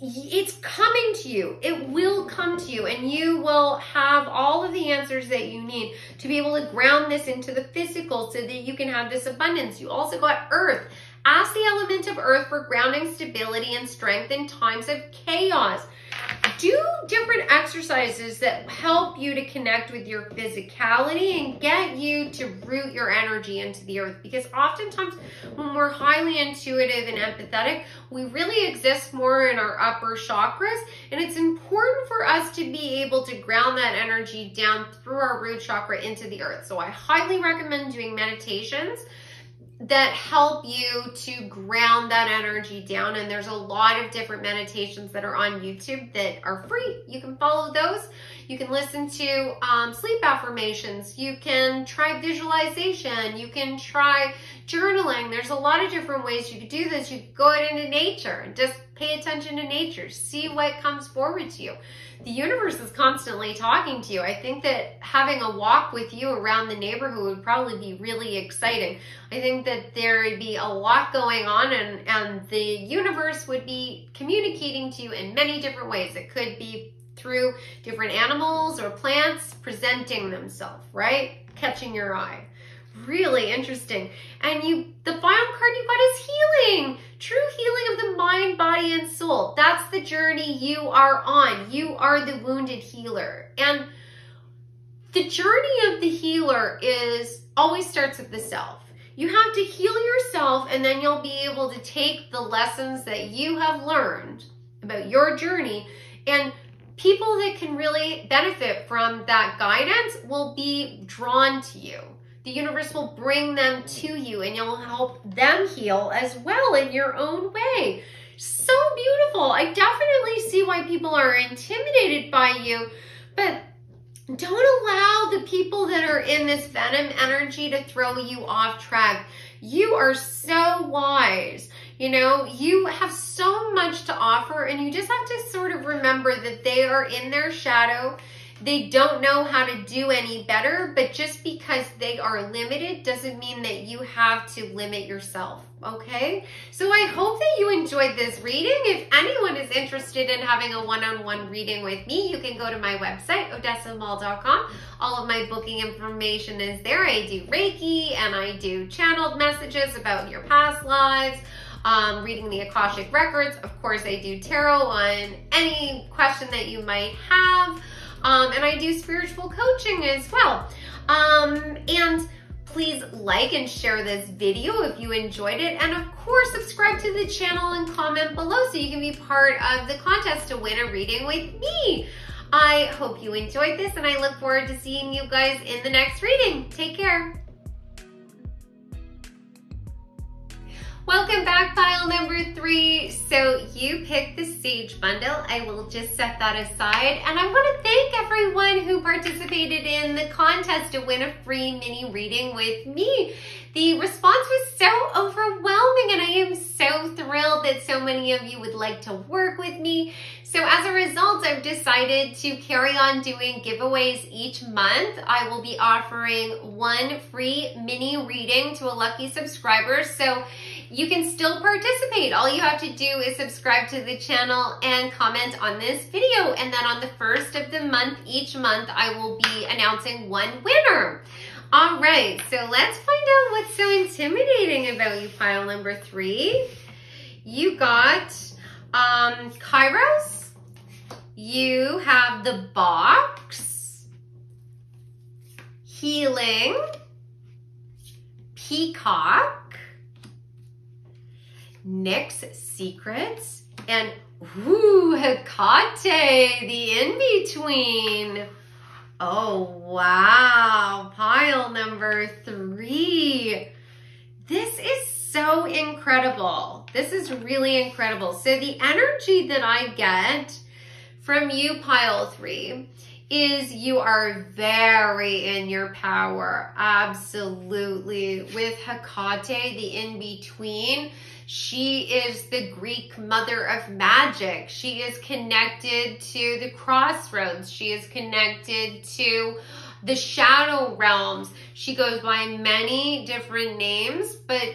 it's coming to you. It will come to you, and you will have all of the answers that you need to be able to ground this into the physical so that you can have this abundance. You also got earth. Ask the element of earth for grounding, stability, and strength in times of chaos. Do different exercises that help you to connect with your physicality and get you to root your energy into the earth. Because oftentimes when we're highly intuitive and empathetic, we really exist more in our upper chakras. And it's important for us to be able to ground that energy down through our root chakra into the earth. So I highly recommend doing meditations that help you to ground that energy down. And there's a lot of different meditations that are on YouTube that are free. You can follow those. You can listen to sleep affirmations. You can try visualization. You can try journaling. There's a lot of different ways you could do this. You could go out into nature and just pay attention to nature. See what comes forward to you. The universe is constantly talking to you. I think that having a walk with you around the neighborhood would probably be really exciting. I think that there would be a lot going on, and the universe would be communicating to you in many different ways. It could be through different animals or plants presenting themselves, right? Catching your eye. Really interesting. And the final card you got is healing. True healing of the mind, body, and soul. That's the journey you are on. You are the wounded healer. And the journey of the healer always starts with the self. You have to heal yourself, and then you'll be able to take the lessons that you have learned about your journey, and people that can really benefit from that guidance will be drawn to you. The universe will bring them to you, and you'll help them heal as well in your own way. So beautiful. I definitely see why people are intimidated by you, but don't allow the people that are in this venom energy to throw you off track. You are so wise. You know, you have so much to offer, and you just have to sort of remember that they are in their shadow. They don't know how to do any better, but just because they are limited doesn't mean that you have to limit yourself, okay? So I hope that you enjoyed this reading. If anyone is interested in having a one-on-one reading with me, you can go to my website, odessamall.com. All of my booking information is there. I do Reiki, and I do channeled messages about your past lives, reading the Akashic Records. Of course, I do tarot on any question that you might have. And I do spiritual coaching as well. And please like and share this video if you enjoyed it. And of course, subscribe to the channel and comment below so you can be part of the contest to win a reading with me. I hope you enjoyed this, and I look forward to seeing you guys in the next reading. Take care. Welcome back, pile number 3. So you picked the Sage bundle. I will just set that aside. And I want to thank everyone who participated in the contest to win a free mini reading with me. The response was so overwhelming, and I am so thrilled that so many of you would like to work with me. So as a result, I've decided to carry on doing giveaways each month. I will be offering one free mini reading to a lucky subscriber. So you can still participate. All you have to do is subscribe to the channel and comment on this video. And then on the first of the month, each month, I will be announcing one winner. All right, so let's find out what's so intimidating about you, pile number 3. You got Kairos. You have the box, healing, peacock, Nick's secrets, and Hecate, the in-between. Oh, wow. Pile number number 3. This is so incredible. This is really incredible. So the energy that I get from you, pile 3, is you are very in your power. Absolutely. With Hecate, the in-between, she is the Greek mother of magic. She is connected to the crossroads. She is connected to the shadow realms. She goes by many different names, but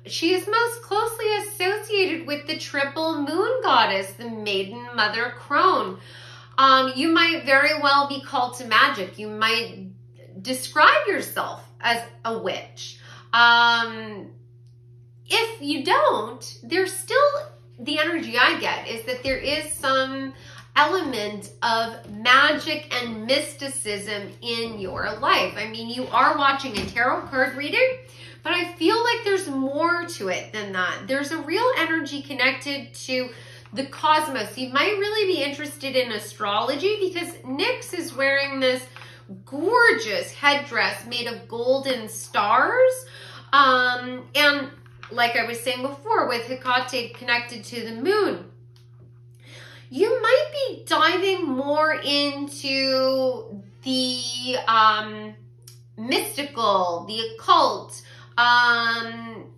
she is most closely associated with the triple moon goddess, the maiden mother crone. You might very well be called to magic. You might describe yourself as a witch. If you don't, there's still, the energy I get is that there is some element of magic and mysticism in your life. I mean, you are watching a tarot card reading, but I feel like there's more to it than that. There's a real energy connected to the cosmos. You might really be interested in astrology because Nyx is wearing this gorgeous headdress made of golden stars. And like I was saying before, with Hecate connected to the moon, you might be diving more into the mystical, the occult,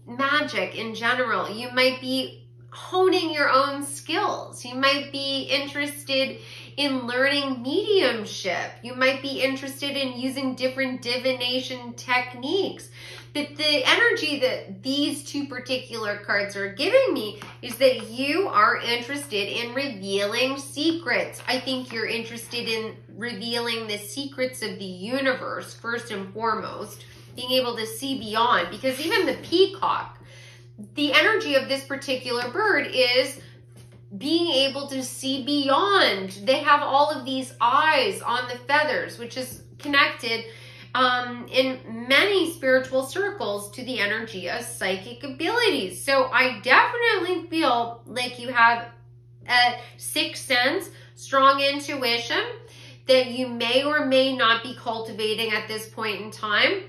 magic in general. You might be honing your own skills. You might be interested in learning mediumship. You might be interested in using different divination techniques. But the energy that these 2 particular cards are giving me is that you are interested in revealing secrets. I think you're interested in revealing the secrets of the universe, first and foremost, being able to see beyond. Because even the peacock, the energy of this particular bird is being able to see beyond. They have all of these eyes on the feathers, which is connected in many spiritual circles to the energy of psychic abilities. So I definitely feel like you have a sixth sense, strong intuition that you may or may not be cultivating at this point in time,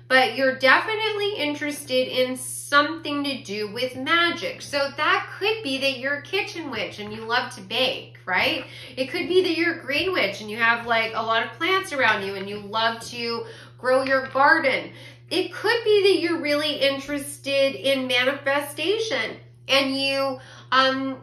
but you're definitely interested in something to do with magic. So that could be that you're a kitchen witch and you love to bake, right? It could be that you're a green witch and you have like a lot of plants around you and you love to grow your garden. It could be that you're really interested in manifestation and you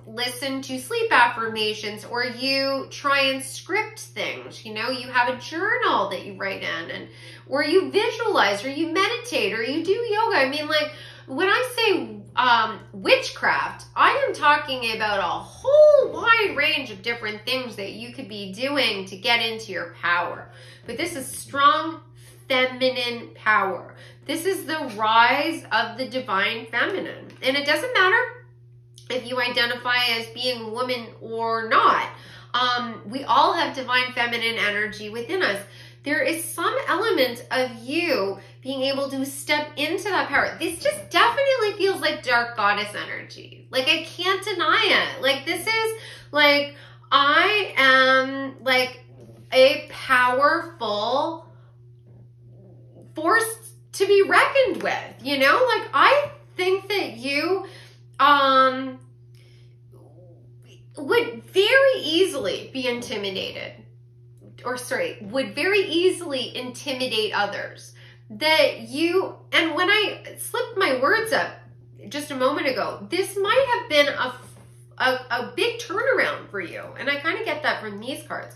listen to sleep affirmations, or you try and script things. You know, you have a journal that you write in, or you visualize, or you meditate, or you do yoga. I mean, like, when I say witchcraft, I am talking about a whole wide range of different things that you could be doing to get into your power. But this is strong feminine power. This is the rise of the divine feminine. And it doesn't matter if you identify as being a woman or not. We all have divine feminine energy within us. There is some element of you being able to step into that power. This just definitely feels like dark goddess energy. Like, I can't deny it. Like, this is like, I am like a powerful force to be reckoned with, you know? Like, I think that you would very easily be intimidated, would very easily intimidate others. That you, and when I slipped my words up just a moment ago, this might have been a big turnaround for you. And I kind of get that from these cards.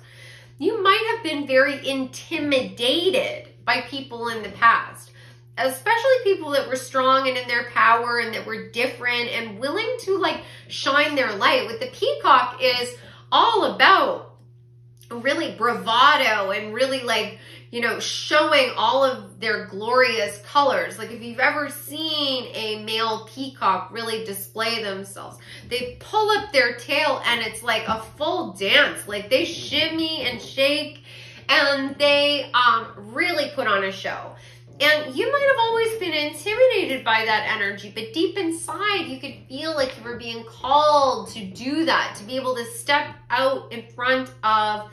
You might have been very intimidated by people in the past, especially people that were strong and in their power and that were different and willing to like shine their light. With the peacock is all about really bravado and really like, you know, showing all of their glorious colors. Like, if you've ever seen a male peacock really display themselves, they pull up their tail and it's like a full dance. Like, they shimmy and shake and they really put on a show. And you might have always been intimidated by that energy, but deep inside, you could feel like you were being called to do that, to be able to step out in front of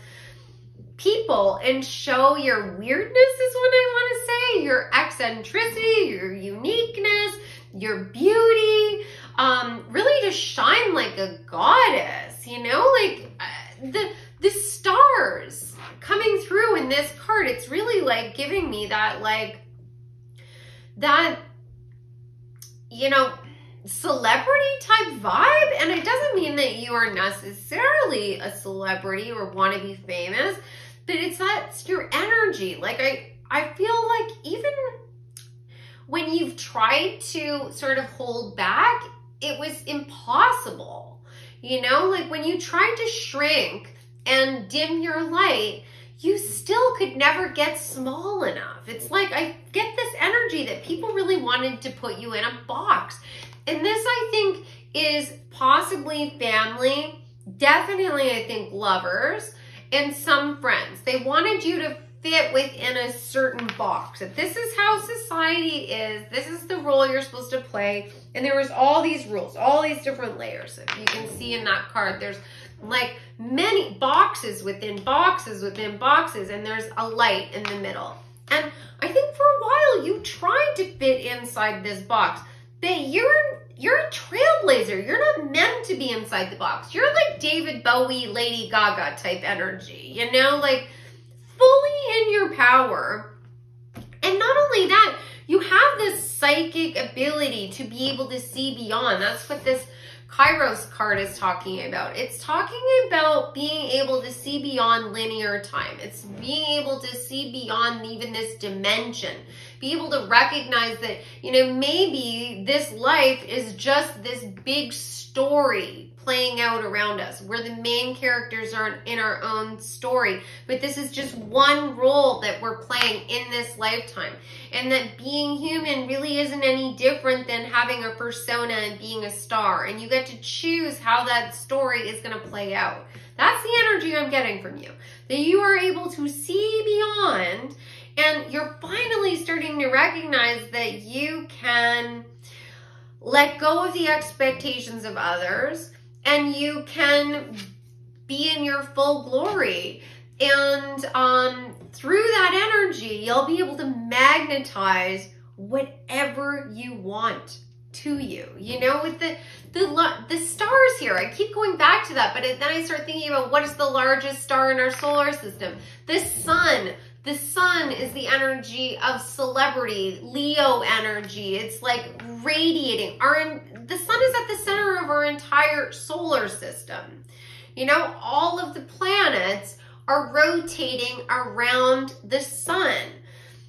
people and show your weirdness is what I want to say, your eccentricity, your uniqueness, your beauty, really to shine like a goddess, you know, like the stars coming through in this card. It's really like giving me that, like, that, you know, celebrity type vibe. And it doesn't mean that you are necessarily a celebrity or want to be famous, but that's your energy. Like, I feel like even when you've tried to sort of hold back, it was impossible. You know, like when you tried to shrink and dim your light, you still could never get small enough. It's like, I get this energy that people really wanted to put you in a box. And this, I think, is possibly family, definitely, I think, lovers, and some friends. They wanted you to fit within a certain box. That this is how society is. This is the role you're supposed to play. And there was all these rules, all these different layers. If you can see in that card, there's like many boxes within boxes within boxes, and there's a light in the middle. And I think for a while you tried to fit inside this box, but you're a trailblazer. You're not meant to be inside the box. You're like David Bowie, Lady Gaga type energy, you know, like fully in your power. And not only that, you have this psychic ability to be able to see beyond. That's what this Kairos card is talking about. It's talking about being able to see beyond linear time. It's being able to see beyond even this dimension. Be able to recognize that, you know, maybe this life is just this big story playing out around us. We're the main characters are in our own story, but this is just one role that we're playing in this lifetime. And that being human really isn't any different than having a persona and being a star. And you get to choose how that story is going to play out. That's the energy I'm getting from you. That you are able to see beyond, and you're finally starting to recognize that you can let go of the expectations of others, and you can be in your full glory. And through that energy, you'll be able to magnetize whatever you want to you. You know, with the stars here, I keep going back to that, but then I start thinking about what is the largest star in our solar system? The sun. The sun is the energy of celebrity, Leo energy. It's like radiating. The sun is at the center of our entire solar system. You know, all of the planets are rotating around the sun.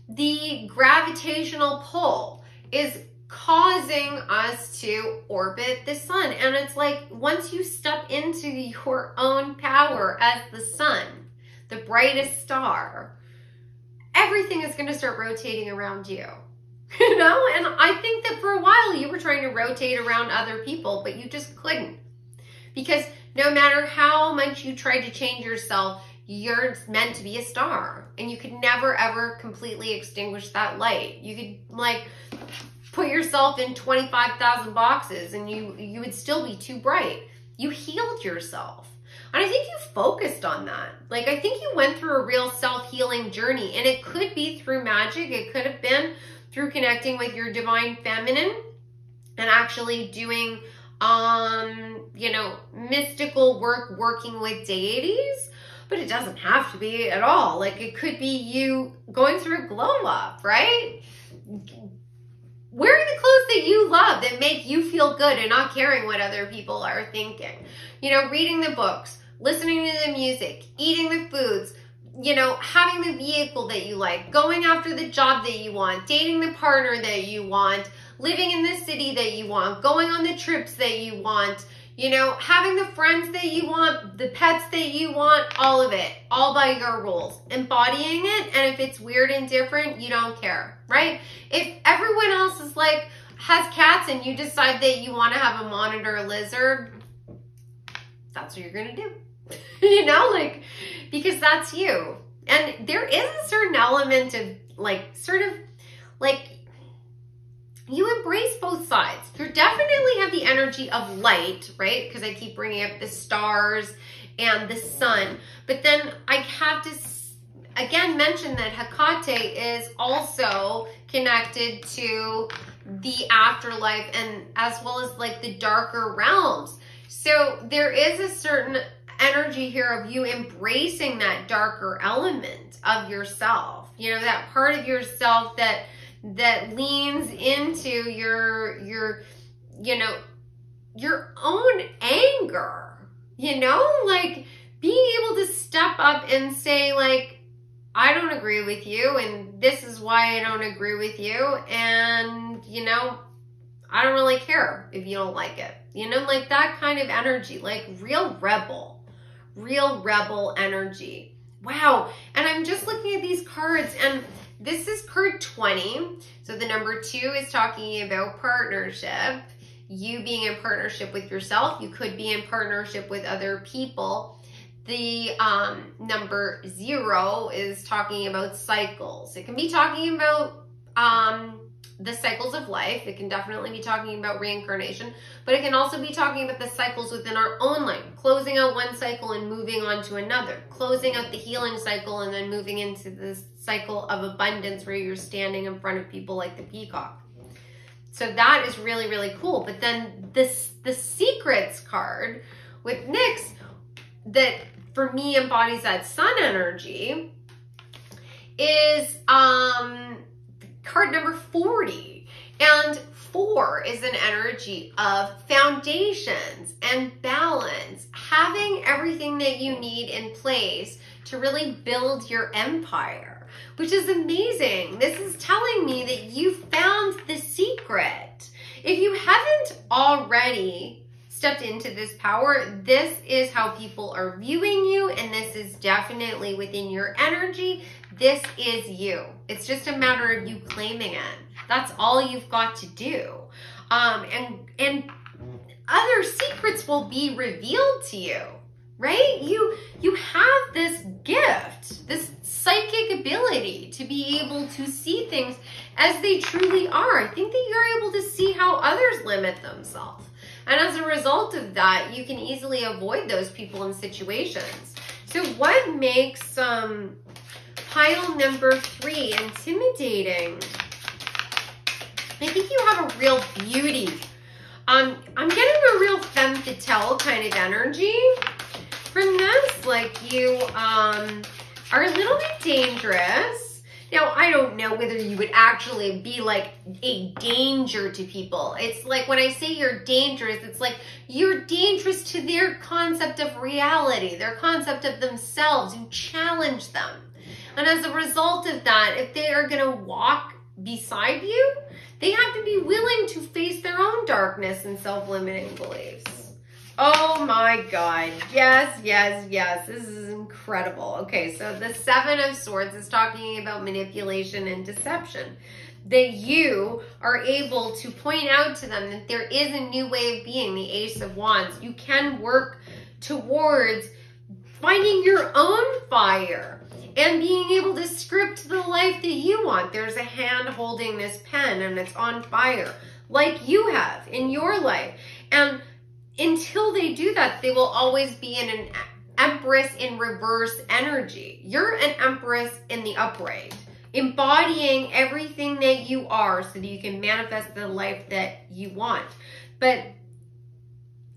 The gravitational pull is causing us to orbit the sun. And it's like, once you step into your own power as the sun, the brightest star, everything is going to start rotating around you, you know? And I think that for a while you were trying to rotate around other people, but you just couldn't. Because no matter how much you tried to change yourself, you're meant to be a star. And you could never, ever completely extinguish that light. You could, like, put yourself in 25,000 boxes and you would still be too bright. You healed yourself. And I think you focused on that. Like, I think you went through a real self-healing journey, and it could be through magic. It could have been through connecting with your divine feminine and actually doing, you know, mystical work, working with deities, but it doesn't have to be at all. Like, it could be you going through a glow up, right? Wearing the clothes that you love, that make you feel good and not caring what other people are thinking. You know, reading the books, listening to the music, eating the foods, you know, having the vehicle that you like, going after the job that you want, dating the partner that you want, living in the city that you want, going on the trips that you want, you know, having the friends that you want, the pets that you want, all of it, all by your rules, embodying it. And if it's weird and different, you don't care, right? If everyone else is like, has cats and you decide that you want to have a monitor lizard, that's what you're going to do, you know, like, because that's you. And there is a certain element of like, sort of like, you embrace both sides. You definitely have the energy of light, right? Because I keep bringing up the stars and the sun. But then I have to, again, mention that Hecate is also connected to the afterlife and as well as like the darker realms. So there is a certain energy here of you embracing that darker element of yourself. You know, that part of yourself that leans into your you know, your own anger, you know, like being able to step up and say like, I don't agree with you, and this is why I don't agree with you, and, you know, I don't really care if you don't like it. You know, like that kind of energy, like real rebel energy. Wow. And I'm just looking at these cards, and this is card 20. So the number 2 is talking about partnership. You being in partnership with yourself. You could be in partnership with other people. The number 0 is talking about cycles. It can be talking about the cycles of life. It can definitely be talking about reincarnation, but it can also be talking about the cycles within our own life, closing out one cycle and moving on to another, closing out the healing cycle and then moving into this cycle of abundance where you're standing in front of people like the peacock. So that is really, really cool. But then the secrets card with Nyx that for me embodies that sun energy is card number 40. And 4 is an energy of foundations and balance, having everything that you need in place to really build your empire, which is amazing. This is telling me that you found the secret. If you haven't already stepped into this power, this is how people are viewing you, and this is definitely within your energy. This is you. It's just a matter of you claiming it. That's all you've got to do. And other secrets will be revealed to you, right? You have this gift, this psychic ability to be able to see things as they truly are. I think that you're able to see how others limit themselves. And as a result of that, you can easily avoid those people and situations. So what makes pile number 3 intimidating? I think you have a real beauty. I'm getting a real femme fatale kind of energy from this. Like you are a little bit dangerous. Now, I don't know whether you would actually be like a danger to people. It's like when I say you're dangerous, it's like you're dangerous to their concept of reality, their concept of themselves. You challenge them. And as a result of that, if they are going to walk beside you, they have to be willing to face their own darkness and self-limiting beliefs. Oh my God. Yes, yes, yes. This is incredible. Okay, so the 7 of Swords is talking about manipulation and deception. That you are able to point out to them that there is a new way of being, the Ace of Wands. You can work towards finding your own fire and being able to script the life that you want. There's a hand holding this pen and it's on fire, like you have in your life. And until they do that, they will always be in an Empress in reverse energy. You're an Empress in the upright, embodying everything that you are so that you can manifest the life that you want. But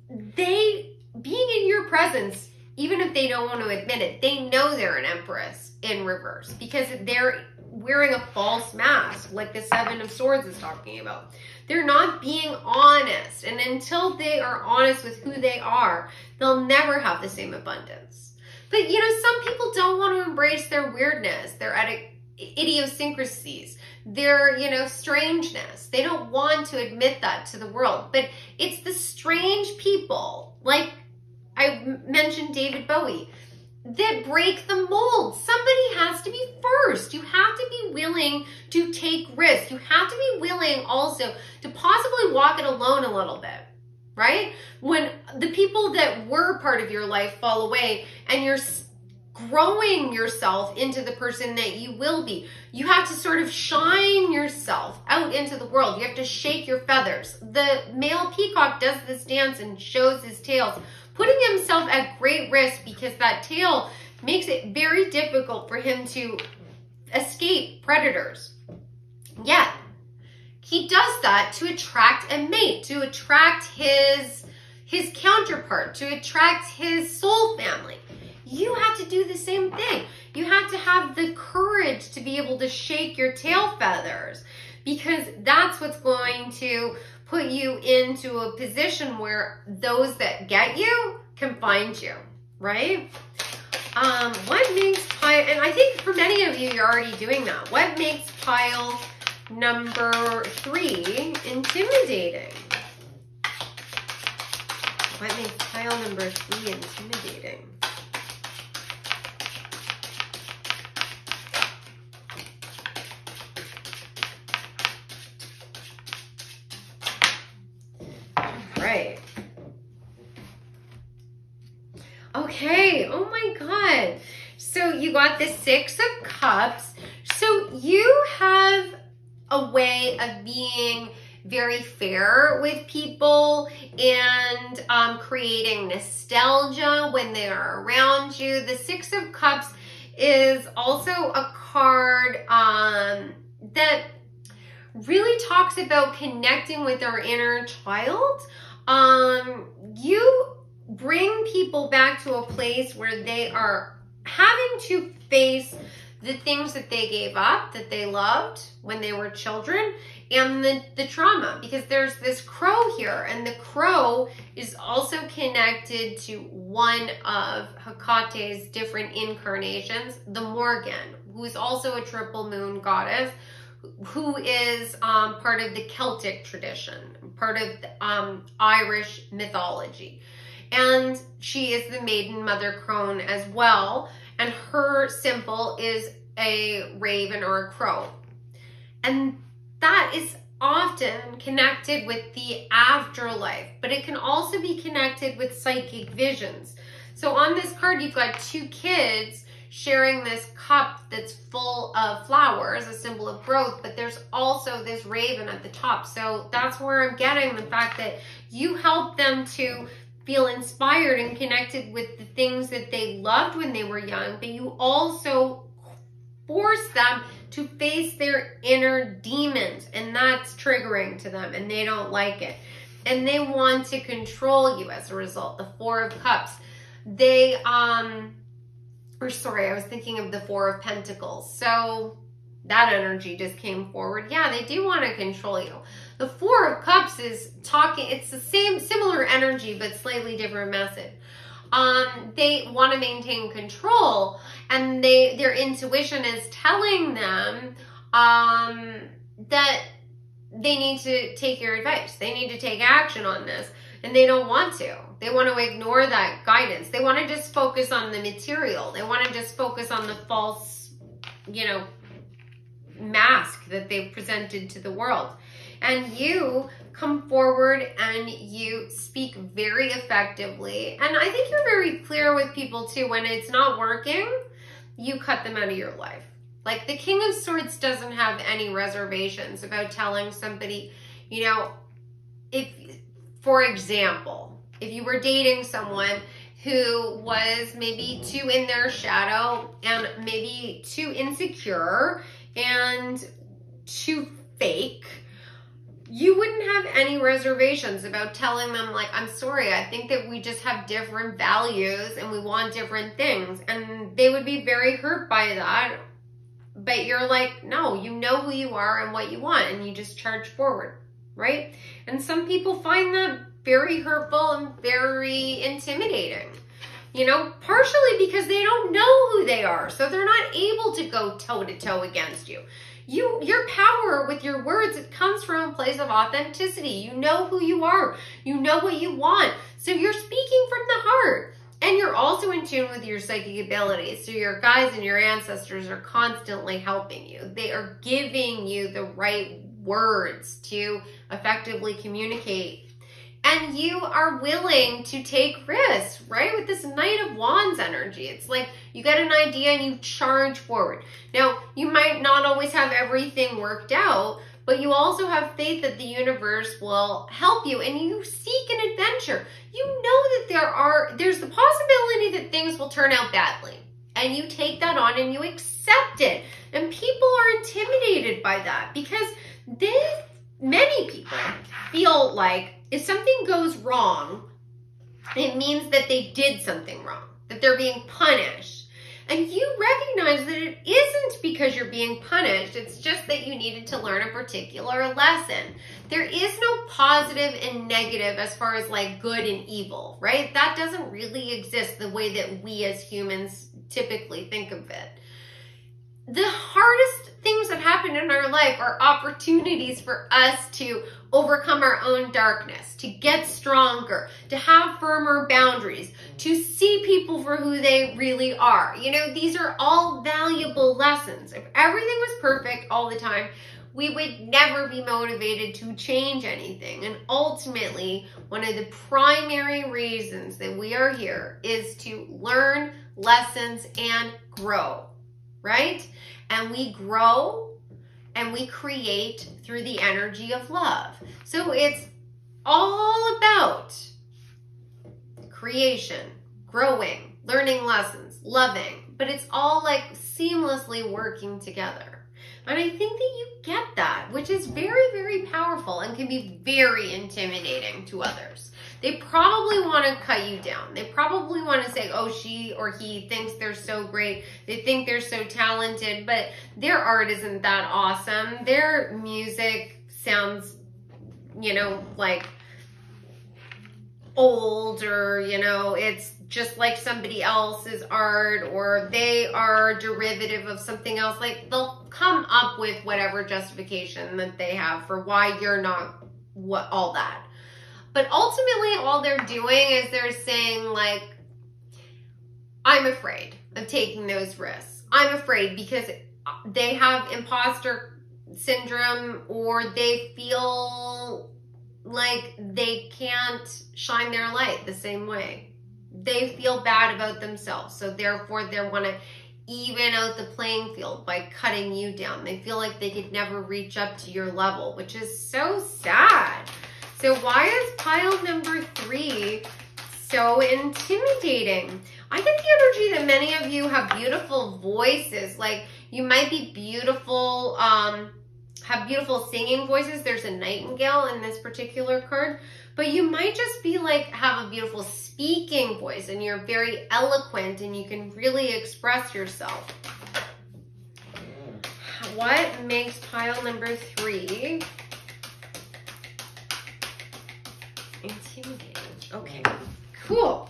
they, being in your presence, even if they don't want to admit it, they know they're an Empress in reverse because they're wearing a false mask, like the 7 of Swords is talking about. They're not being honest. And until they are honest with who they are, they'll never have the same abundance. But, you know, some people don't want to embrace their weirdness, their idiosyncrasies, their, you know, strangeness. They don't want to admit that to the world. But it's the strange people, like I mentioned David Bowie, that break the mold. Somebody has to be first. You have to be willing to take risks. You have to be willing also to possibly walk it alone a little bit, right? When the people that were part of your life fall away and you're growing yourself into the person that you will be, you have to sort of shine yourself out into the world. You have to shake your feathers. The male peacock does this dance and shows his tails, putting himself at great risk because that tail makes it very difficult for him to escape predators. Yet, he does that to attract a mate, to attract his counterpart, to attract his soul family. You have to do the same thing. You have to have the courage to be able to shake your tail feathers, because that's what's going to put you into a position where those that get you can find you, right? What makes pile, and I think for many of you, you're already doing that. What makes pile number 3 intimidating? What makes pile number 3 intimidating? Right. Okay. Oh my God. So you got the 6 of Cups. So you have a way of being very fair with people and creating nostalgia when they are around you. The 6 of Cups is also a card that really talks about connecting with our inner child. You bring people back to a place where they are having to face the things that they gave up, that they loved when they were children, and the trauma, because there's this crow here, and the crow is also connected to one of Hecate's different incarnations, the Morgan, who is also a triple moon goddess, who is part of the Celtic tradition, part of the, Irish mythology. And she is the maiden mother crone as well. And her symbol is a raven or a crow. And that is often connected with the afterlife, but it can also be connected with psychic visions. So on this card, you've got 2 kids sharing this cup that's full of flowers, a symbol of growth, but there's also this raven at the top. So that's where I'm getting the fact that you help them to feel inspired and connected with the things that they loved when they were young, but you also force them to face their inner demons, and that's triggering to them, and they don't like it. And they want to control you as a result. The 4 of Cups. They, or sorry, I was thinking of the 4 of Pentacles. So that energy just came forward. Yeah, they do want to control you. The 4 of Cups is talking, it's the same, similar energy, but slightly different message. They want to maintain control, and their intuition is telling them that they need to take your advice. They need to take action on this, and they don't want to. They want to ignore that guidance. They want to just focus on the material. They want to just focus on the false, mask that they've presented to the world. And you come forward and you speak very effectively. And I think you're very clear with people too. When it's not working, you cut them out of your life. Like the King of Swords doesn't have any reservations about telling somebody, if, for example, if you were dating someone who was maybe too in their shadow and maybe too insecure and too fake, you wouldn't have any reservations about telling them, like, I'm sorry, I think that we just have different values and we want different things. And they would be very hurt by that. But you're like, no, you know who you are and what you want, and you just charge forward, right? And some people find that very hurtful and very intimidating, partially because they don't know who they are. So they're not able to go toe to toe against you. Your power with your words, it comes from a place of authenticity. You know who you are. You know what you want. So you're speaking from the heart. And you're also in tune with your psychic abilities. So your guides and your ancestors are constantly helping you. They are giving you the right words to effectively communicate. And you are willing to take risks, right? With this Knight of Wands energy. It's like you get an idea and you charge forward. Now, you might not always have everything worked out, but you also have faith that the universe will help you, and you seek an adventure. You know that there's the possibility that things will turn out badly. and you take that on and you accept it. And people are intimidated by that because many people feel like if something goes wrong, it means that they did something wrong, that they're being punished. And you recognize that it isn't because you're being punished. It's just that you needed to learn a particular lesson. There is no positive and negative as far as like good and evil, right? That doesn't really exist the way that we as humans typically think of it. The hardest things that happen in our life are opportunities for us to overcome our own darkness, to get stronger, to have firmer boundaries, to see people for who they really are. You know, these are all valuable lessons. If everything was perfect all the time, we would never be motivated to change anything. And ultimately, one of the primary reasons that we are here is to learn lessons and grow, right? And we grow and we create through the energy of love. So it's all about creation, growing, learning lessons, loving, but it's all like seamlessly working together. And I think that you get that, which is very, very powerful and can be very intimidating to others. They probably want to cut you down. They probably want to say, oh, she or he thinks they're so great. They think they're so talented, but their art isn't that awesome. Their music sounds, you know, like old, or, you know, it's just like somebody else's art, or they are derivative of something else. Like, they'll come up with whatever justification that they have for why you're not all that. But ultimately, all they're doing is they're saying, like, I'm afraid of taking those risks. I'm afraid because they have imposter syndrome, or they feel like they can't shine their light the same way. They feel bad about themselves, so therefore they want to even out the playing field by cutting you down. They feel like they could never reach up to your level, which is so sad. So why is pile number 3 so intimidating? I get the energy that many of you have beautiful voices. Like, you might be beautiful, have beautiful singing voices. There's a nightingale in this particular card. But you might just be like, have a beautiful speaking voice, and you're very eloquent and you can really express yourself. What makes pile number 3 intimidating? Okay, cool.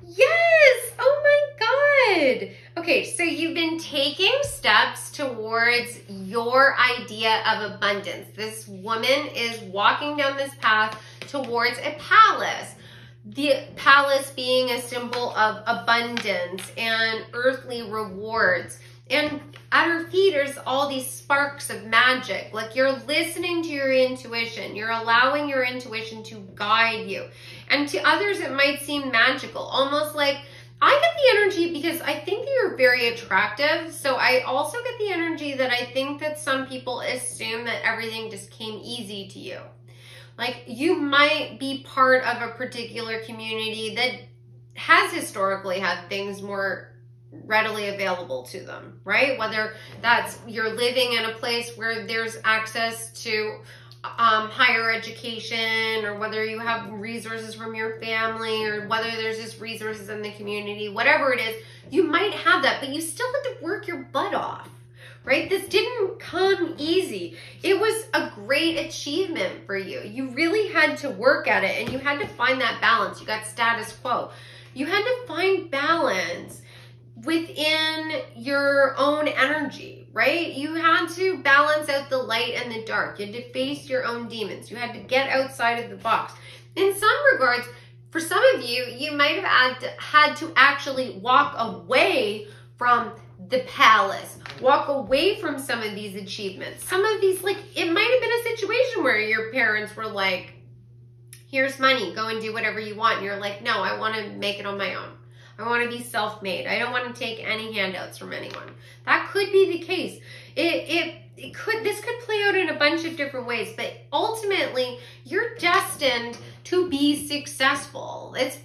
Yes! Oh my God! Okay, so you've been taking steps towards your idea of abundance. This woman is walking down this path towards a palace. The palace being a symbol of abundance and earthly rewards. And at her feet, there's all these sparks of magic. Like, you're listening to your intuition. You're allowing your intuition to guide you. And to others, it might seem magical. Almost like, I get the energy because I think that you're very attractive. So I also get the energy that I think that some people assume that everything just came easy to you. Like, you might be part of a particular community that has historically had things more readily available to them, right? Whether that's you're living in a place where there's access to higher education, or whether you have resources from your family, or whether there's just resources in the community, whatever it is, you might have that, but you still have to work your butt off, right? This didn't come easy. It was a great achievement for you. You really had to work at it, and you had to find that balance. You got status quo. You had to find balance within your own energy, right? You had to balance out the light and the dark. You had to face your own demons. You had to get outside of the box. In some regards, for some of you, you might have had to actually walk away from the palace, walk away from some of these achievements. Some of these, like, it might have been a situation where your parents were like, here's money, go and do whatever you want. And you're like, no, I want to make it on my own. I want to be self-made. I don't want to take any handouts from anyone. That could be the case. This could play out in a bunch of different ways, but ultimately you're destined to be successful. It's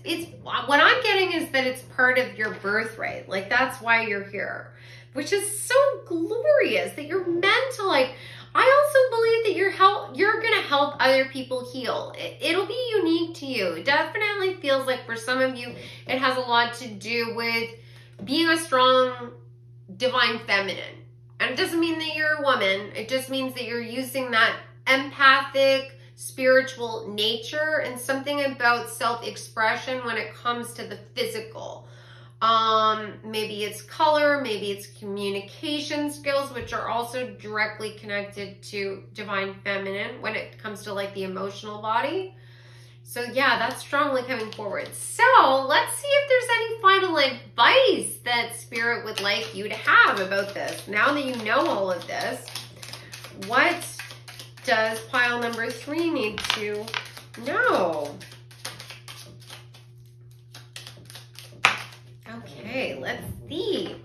what I'm getting is that it's part of your birthright. Like, that's why you're here, which is so glorious that you're meant to, like, I also believe that you're going to help other people heal. It'll be unique to you. It definitely feels like for some of you, it has a lot to do with being a strong divine feminine. And it doesn't mean that you're a woman. It just means that you're using that empathic, spiritual nature and something about self-expression when it comes to the physical. Maybe it's color, maybe it's communication skills, which are also directly connected to divine feminine when it comes to like the emotional body. So yeah, that's strongly coming forward. So let's see if there's any final advice that Spirit would like you to have about this. Now that you know all of this, what does pile number 3 need to know? Okay, let's see.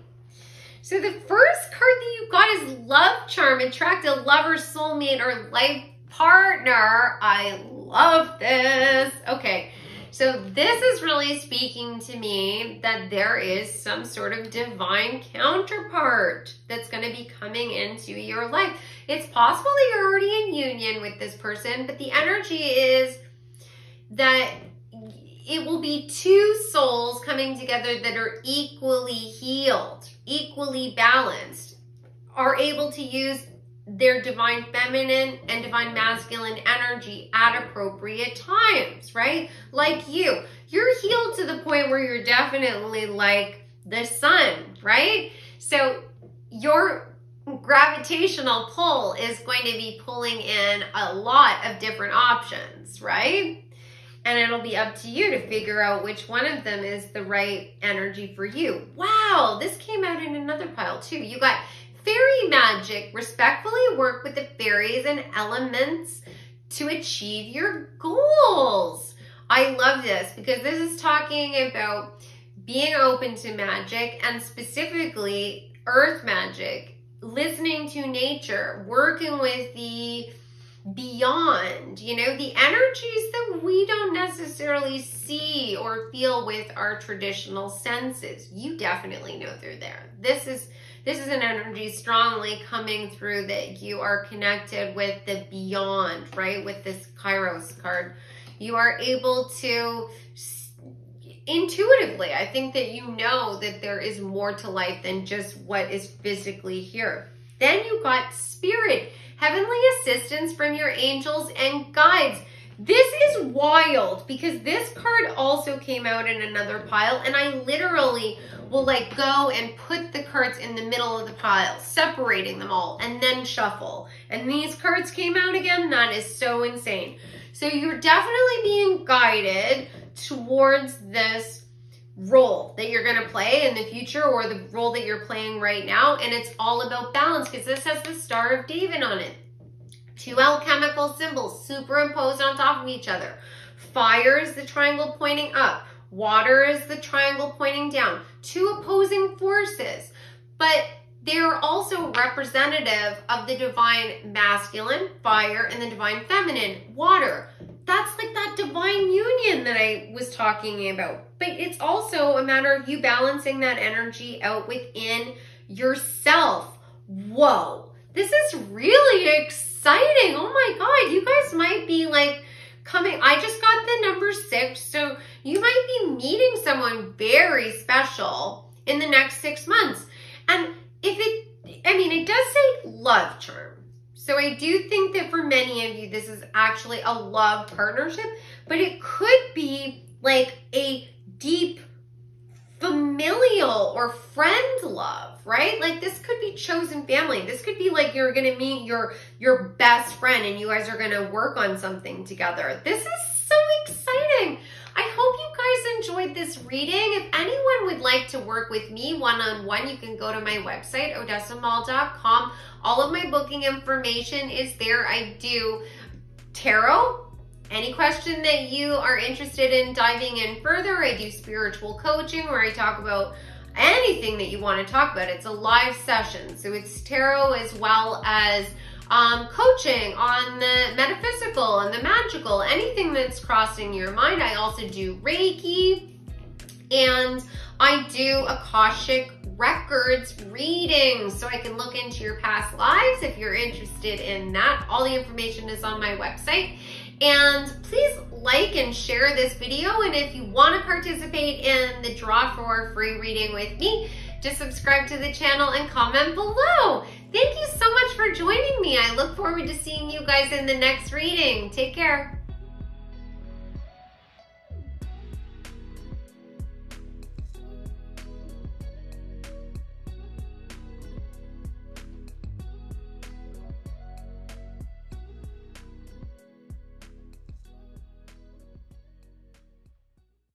So the first card that you got is Love Charm. Attract a lover, soulmate, or life partner. I love this. Okay, so this is really speaking to me that there is some sort of divine counterpart that's going to be coming into your life. It's possible that you're already in union with this person, but the energy is that it will be two souls coming together that are equally healed, equally balanced, are able to use their divine feminine and divine masculine energy at appropriate times, right? Like you're healed to the point where you're definitely like the sun, right? So your gravitational pull is going to be pulling in a lot of different options, right? And it'll be up to you to figure out which one of them is the right energy for you. Wow, this came out in another pile too. You got fairy magic. Respectfully work with the fairies and elements to achieve your goals. I love this because this is talking about being open to magic and specifically earth magic, listening to nature, working with the beyond, you know, the energies that we don't necessarily see or feel with our traditional senses. You definitely know they're there. This is an energy strongly coming through that you are connected with the beyond, right? With this Kairos card, you are able to intuitively, I think that you know that there is more to life than just what is physically here. Then you got Spirit, heavenly assistance from your angels and guides. This is wild because this card also came out in another pile, and I literally will like go and put the cards in the middle of the pile, separating them all, and then shuffle. And these cards came out again. That is so insane. So you're definitely being guided towards this role that you're going to play in the future, or the role that you're playing right now. And it's all about balance because this has the Star of David on it. Two alchemical symbols superimposed on top of each other. Fire is the triangle pointing up. Water is the triangle pointing down. Two opposing forces, but they're also representative of the divine masculine, fire, and the divine feminine, water. That's like that divine union that I was talking about. But it's also a matter of you balancing that energy out within yourself. Whoa, this is really exciting. Oh my God, you guys might be like coming. I just got the number 6, so you might be meeting someone very special in the next 6 months. And it does say love charm. So I do think that for many of you, this is actually a love partnership, but it could be like a deep familial or friend love, right? Like this could be chosen family. This could be like you're going to meet your best friend and you guys are going to work on something together. This is so exciting. I hope you guys enjoyed this reading. If anyone would like to work with me one-on-one, you can go to my website, odessamall.com. All of my booking information is there. I do tarot. Any question that you are interested in diving in further, I do spiritual coaching where I talk about anything that you want to talk about. It's a live session. So it's tarot as well as coaching on the metaphysical and the magical, anything that's crossing your mind. I also do Reiki, and I do Akashic records readings, so I can look into your past lives if you're interested in that. All the information is on my website. And please like and share this video. And if you want to participate in the draw for a free reading with me, just subscribe to the channel and comment below. Thank you so much for joining me. I look forward to seeing you guys in the next reading. Take care.